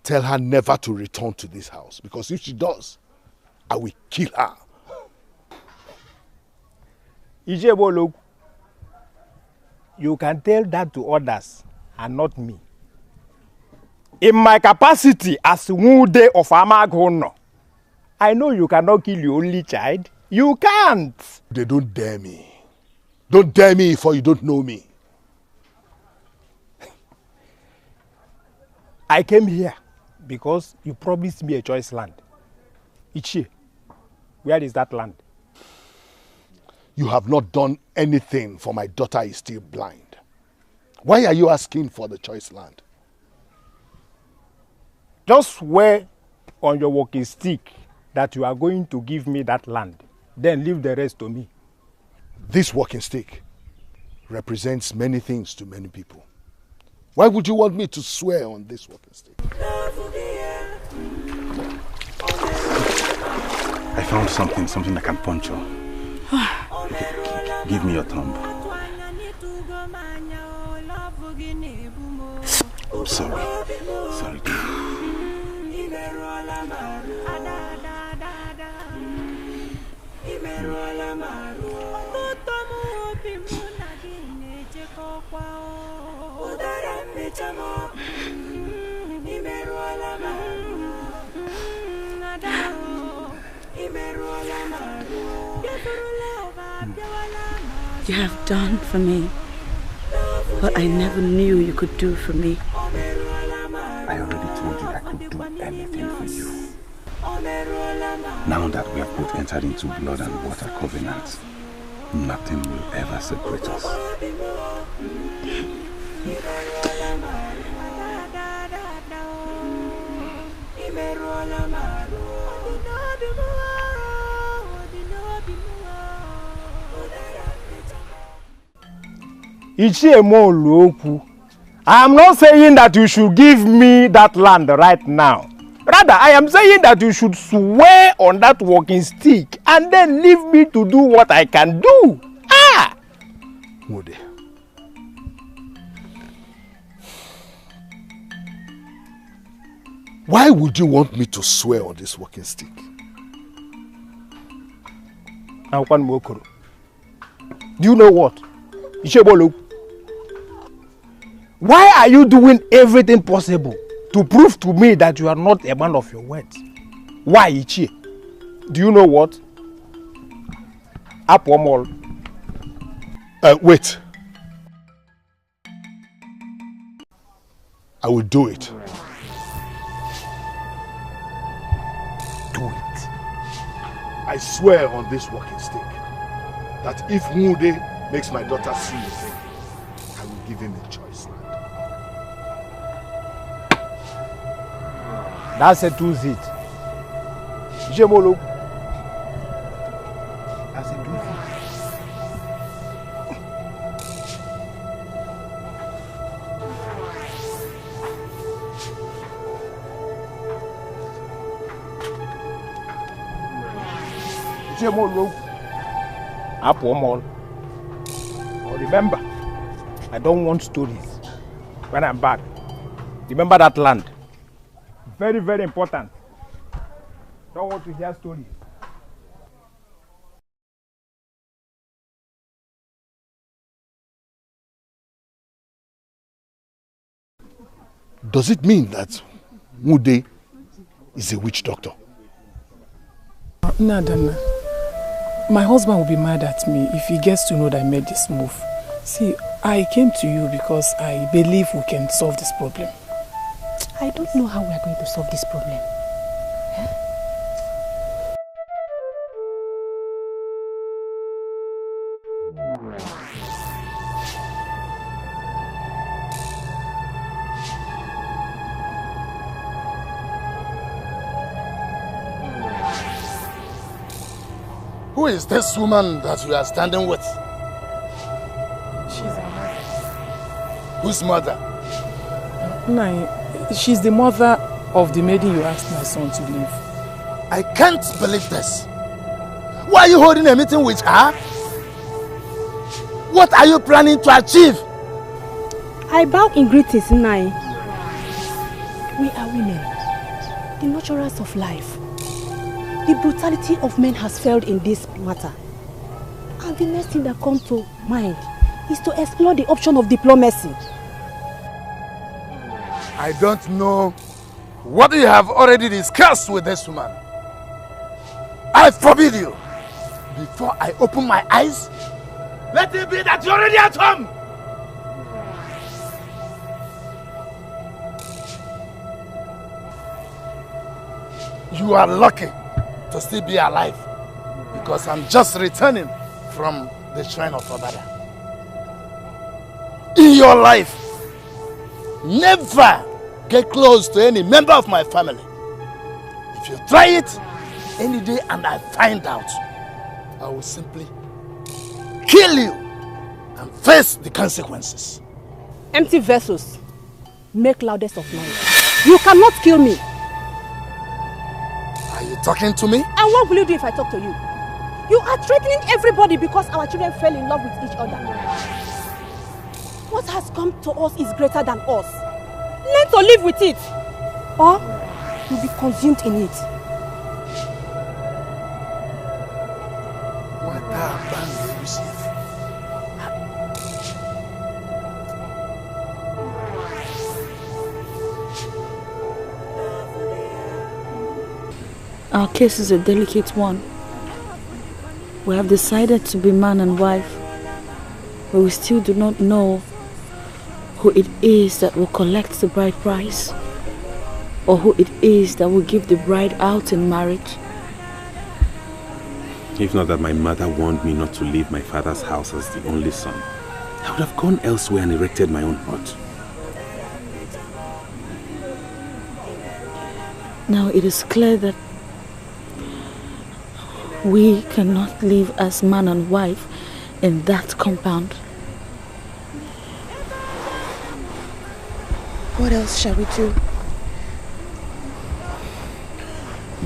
tell her never to return to this house. Because if she does, I will kill her. Ijebolo, you can tell that to others and not me. In my capacity as Mude of Amagono, I know you cannot kill your only child. You can't. They don't dare me. Don't dare me for you don't know me. I came here because you promised me a choice land. Ichie, where is that land? You have not done anything for my daughter is still blind. Why are you asking for the choice land? Just swear on your walking stick that you are going to give me that land. Then leave the rest to me. This walking stick represents many things to many people. Why would you want me to swear on this walking stick? I found something I can puncture. Okay, give me your thumb. I'm sorry. Sorry, dear. You have done for me what I never knew you could do for me. I already told you I could do anything for you. Now that we have both entered into blood and water covenant, nothing will ever separate us. I am not saying that you should give me that land right now. Rather, I am saying that you should swear on that walking stick and then leave me to do what I can do. Ah! Mode. Why would you want me to swear on this walking stick? Do you know what? Ishebolo, why are you doing everything possible to prove to me that you are not a man of your words? Why, Ichie? Do you know what? Apomol. Wait. I will do it. Do it. I swear on this walking stick that if Mude makes my daughter see me, I will give him a choice land. That settles it. Jemolo. That settles it. Jemolo. Apomol. Remember, I don't want stories. When I'm back, remember that land. Very, very important. Don't want to hear stories. Does it mean that Mude is a witch doctor? Nadana, my husband will be mad at me if he gets to know that I made this move. See, I came to you because I believe we can solve this problem. I don't know how we are going to solve this problem. Who is this woman that you are standing with? She's our mother. Whose mother? She's the mother of the maiden you asked my son to leave. I can't believe this. Why are you holding a meeting with her? What are you planning to achieve? I bow in greetings, Nai. We are women, the nurturers of life. The brutality of men has failed in this matter. And the next thing that comes to mind is to explore the option of diplomacy. I don't know what you have already discussed with this woman. I forbid you. Before I open my eyes, let it be that you're already at home. You are lucky to still be alive because I'm just returning from the shrine of Obada. In your life, never get close to any member of my family. If you try it any day and I find out, I will simply kill you and face the consequences. Empty vessels make loudest of noise. You cannot kill me. Are you talking to me? And what will you do if I talk to you? You are threatening everybody because our children fell in love with each other. What has come to us is greater than us. Learn to live with it, or you'll be consumed in it. What happened, Yusuf? Our case is a delicate one. We have decided to be man and wife, but we still do not know who it is that will collect the bride price, or who it is that will give the bride out in marriage. If not that my mother warned me not to leave my father's house as the only son, I would have gone elsewhere and erected my own hut. Now it is clear that we cannot live as man and wife in that compound. What else shall we do?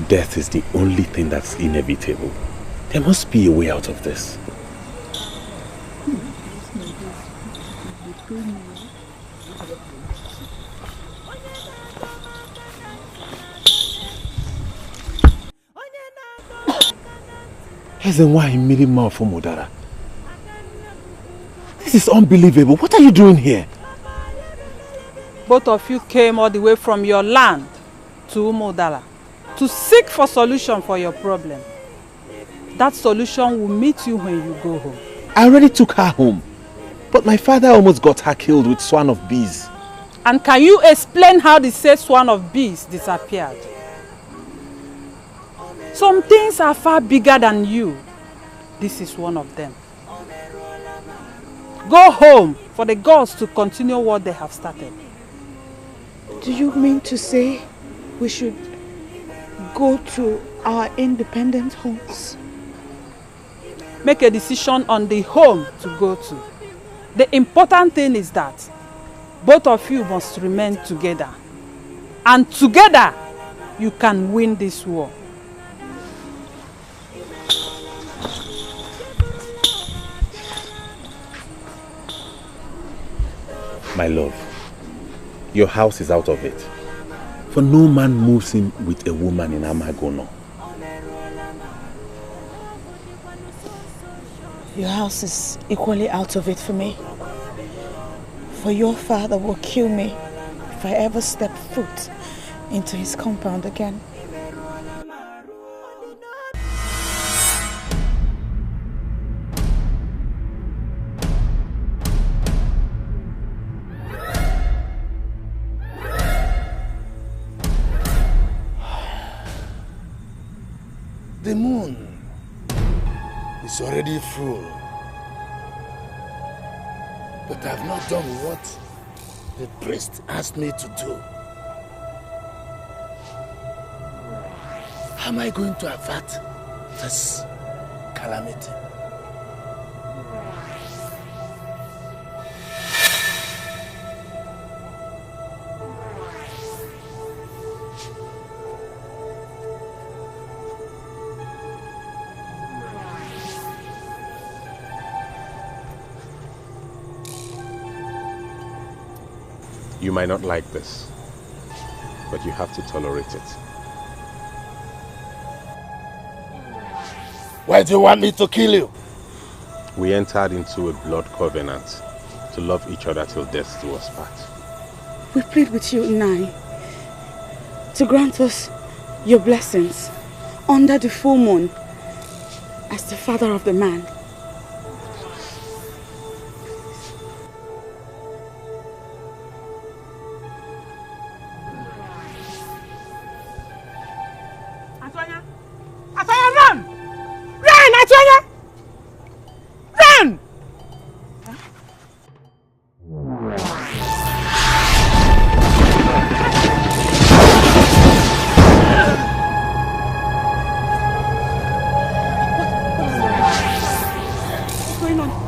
Death is the only thing that's inevitable. There must be a way out of this. This is unbelievable. What are you doing here? Both of you came all the way from your land to Umudara to seek for solution for your problem. That solution will meet you when you go home. I already took her home, but my father almost got her killed with swarm of bees. And can you explain how the said swarm of bees disappeared? Some things are far bigger than you. This is one of them. Go home for the gods to continue what they have started. Do you mean to say we should go to our independent homes? Make a decision on the home to go to. The important thing is that both of you must remain together. And together, you can win this war. My love, your house is out of it. For no man moves in with a woman in Amagono. Your house is equally out of it for me. For your father will kill me if I ever step foot into his compound again. The moon is already full, but I have not done what the priest asked me to do. How am I going to avert this calamity? You might not like this, but you have to tolerate it. Why do you want me to kill you? We entered into a blood covenant to love each other till death do us part. We plead with you, Nai, to grant us your blessings under the full moon as the father of the man. going on?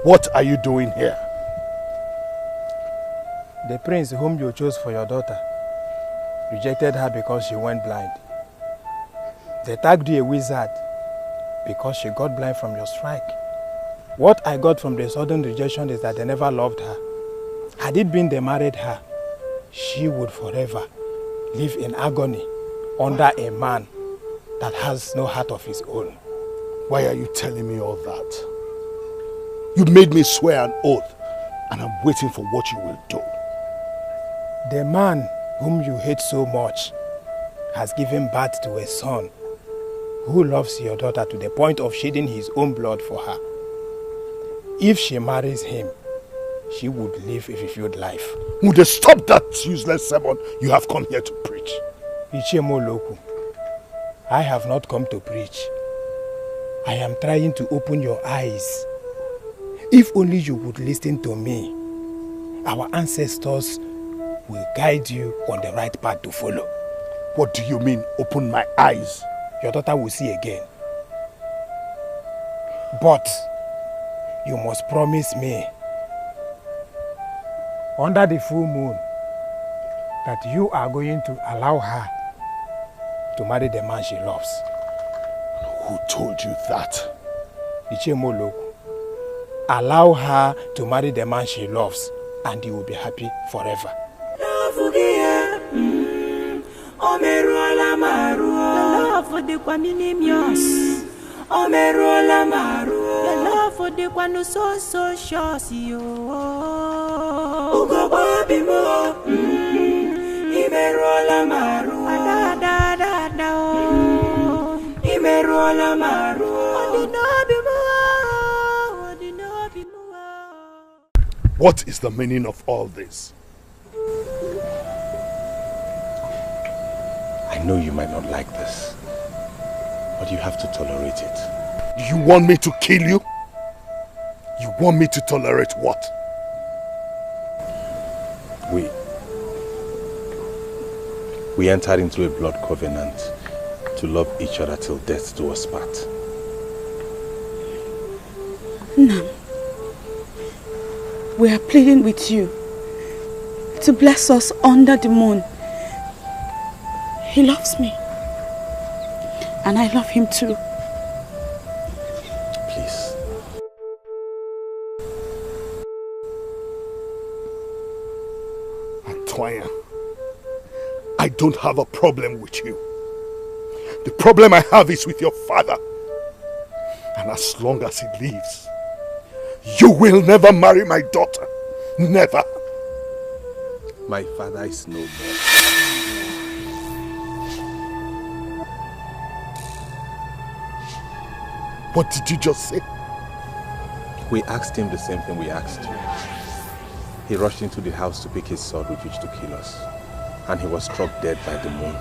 What are you doing here? The prince whom you chose for your daughter rejected her because she went blind. They tagged you a wizard because she got blind from your strike. What I got from the sudden rejection is that they never loved her. Had it been they married her, she would forever live in agony under a man that has no heart of his own. Why are you telling me all that? You made me swear an oath, and I'm waiting for what you will do. The man whom you hate so much has given birth to a son who loves your daughter to the point of shedding his own blood for her. If she marries him, she would live a fulfilled life. Would you stop that useless sermon you have come here to preach? Ichemoloku, I have not come to preach. I am trying to open your eyes. If only you would listen to me, our ancestors will guide you on the right path to follow. What do you mean, open my eyes? Your daughter will see again. But you must promise me, under the full moon, that you are going to allow her to marry the man she loves. Who told you that? Ichemoloku. Allow her to marry the man she loves, and you will be happy forever. Love for the quaminimios. Omerola maru. Love for the quanu so shosio. Ugo babimo. Imerola maru. Da. Imerola maru. What is the meaning of all this? I know you might not like this, but you have to tolerate it. You want me to kill you? You want me to tolerate what? We entered into a blood covenant to love each other till death do us part. Nam, we are pleading with you to bless us under the moon. He loves me, and I love him too. Please. Antoine, I don't have a problem with you. The problem I have is with your father. And as long as he lives, you will never marry my daughter. Never. My father is no more. What did you just say? We asked him the same thing we asked you. He rushed into the house to pick his sword with which to kill us. And he was struck dead by the moon.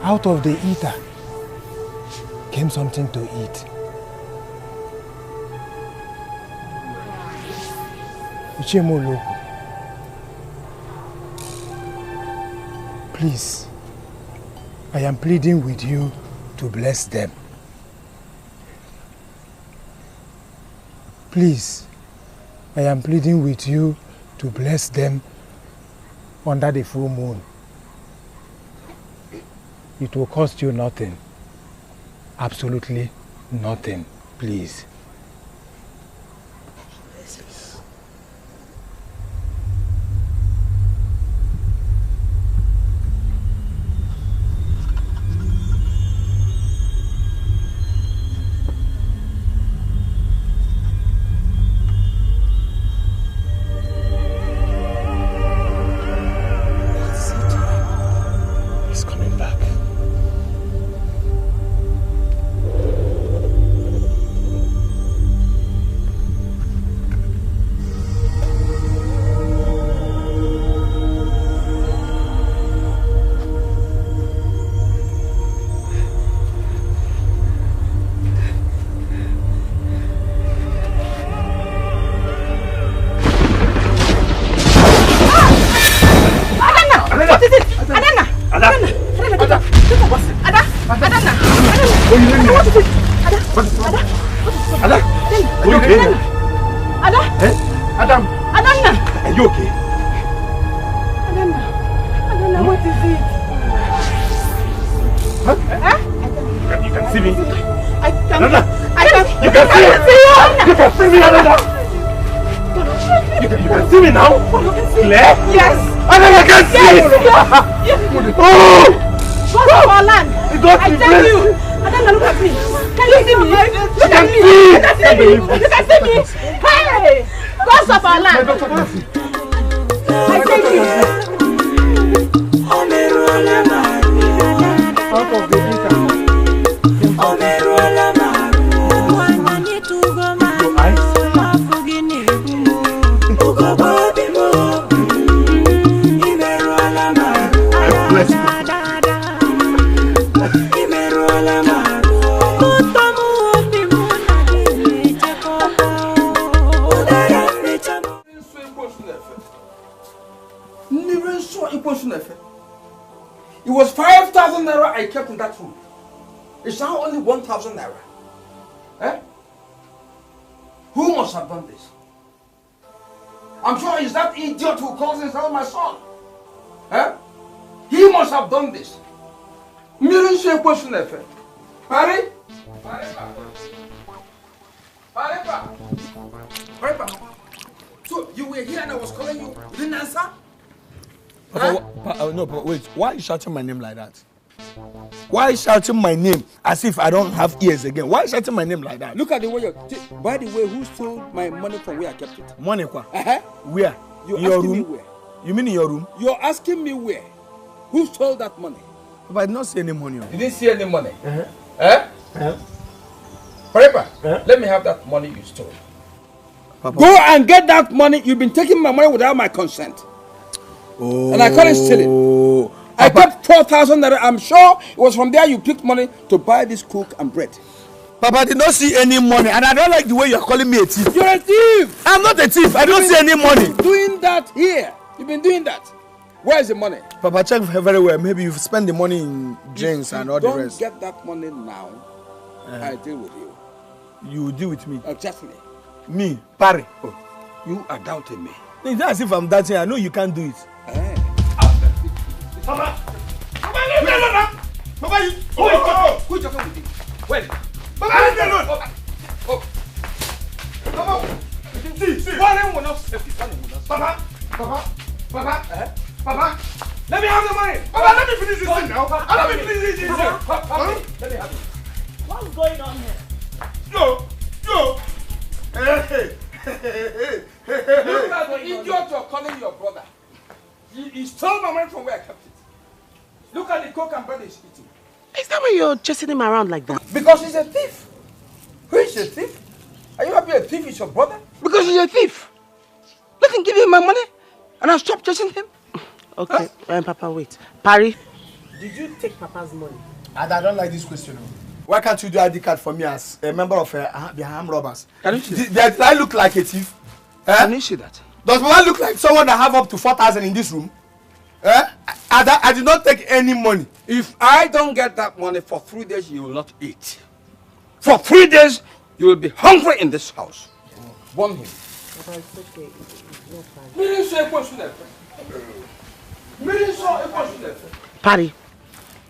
Out of the eater came something to eat. Ichemoloku, please, I am pleading with you to bless them. Please, I am pleading with you to bless them under the full moon. It will cost you nothing. Absolutely nothing. Please. Are you okay? Adam? Adam? Adana! Are you okay? Adana, what is it? Huh? You can see me. I can't. You can see me. You can see me, Adana. You can see me now? Claire? Yes. Adana, I can see it. Yes. Oh! Go to our land. I tell you. Adana, look at me. Can you see me? Look at me. You can see me. You can see me. Hey! Go to our land. I tell you. Out of the income. It was 5,000 naira I kept in that room. It's now only 1,000 naira. Eh? Who must have done this? I'm sure it's that idiot who calls himself my son. Eh? He must have done this. Mirin say question efe. Pare? Pare. So you were here and I was calling you. You didn't answer? No, but wait. Why are you shouting my name like that? Why are you shouting my name as if I don't have ears again? Why are you shouting my name like that? Look at the way you're... By the way, who stole my money from where I kept it? Money, kwa? Where? You're in your room? Me where? You mean in your room? You're asking me where? Who stole that money? But I did not see any money. You didn't see any money? Paripa, let me have that money you stole. Papa. Go and get that money. You've been taking my money without my consent. Oh. And I call it stealing. I kept 4,000 naira. I'm sure it was from there you picked money to buy this cook and bread. Papa, I did not see any money, and I don't like the way you're calling me a thief. You're a thief! I'm not a thief. I don't see any money. Doing that here. You've been doing that. Where is the money? Papa, check very well. Maybe you've spent the money in drinks and all the rest. Don't get that money now. I deal with you. You deal with me? Exactly. Me? Pare? Oh, you are doubting me. It's not as if I'm doubting. I know you can't do it. Papa! Papa, leave me alone! Papa, you... Who is talking with you? Where? Papa, leave me alone! Papa! See! One will not save you. Papa! Let me have the money! Papa, let me finish this thing now! Let me finish this thing! Let me have it. What's going on here? Yo! Hey! Look at the idiot you're calling your brother. He stole my money from where I kept it. Look at the coke and bread he's eating. Is that why you're chasing him around like that? Because he's a thief. Who is a thief? Are you happy a thief is your brother? Because he's a thief. Let him give him my money and I'll stop chasing him. Okay, Papa, wait. Pari? Did you take Papa's money? I don't like this question. Why can't you do ID card for me as a member of the armed robbers? Can you see that? Did I look like a thief? Can you see that? Does Papa look like someone that have up to 4,000 in this room? I did not take any money. If I don't get that money for 3 days, you will not eat. For 3 days, you will be hungry in this house. Warn him. Papa, it's okay. It's not Pari,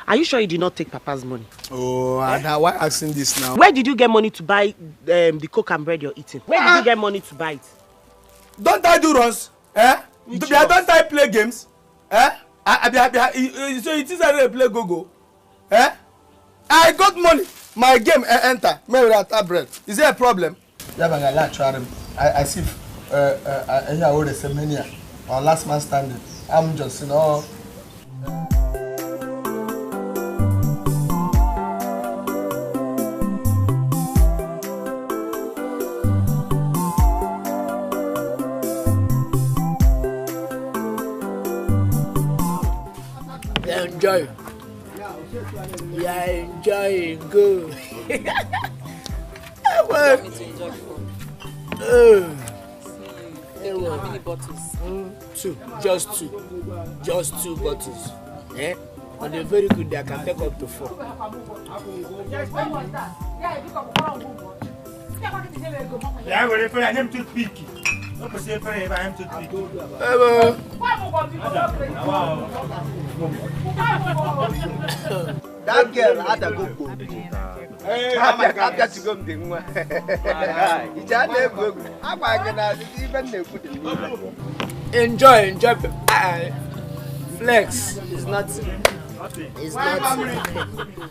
are you sure you did not take Papa's money? Oh, Ada, why asking this now? Where did you get money to buy the coke and bread you're eating? Where did you get money to buy it? Don't I do runs? Don't I play games? So it is I play go-go? I got money. My game enter. Maybe that bread. Is there a problem? I see. I hear all the semenia. Our last man standing. I'm just, Enjoy. Yeah, enjoy. Good. How many bottles? 2. Just 2. Just 2 bottles. On a very good day, I can take up to 4. Yeah, we're going to him to speak. Don't say for him to speak. That girl had a good book. I've got to go to him. It's enjoy. Flex is not. It's not.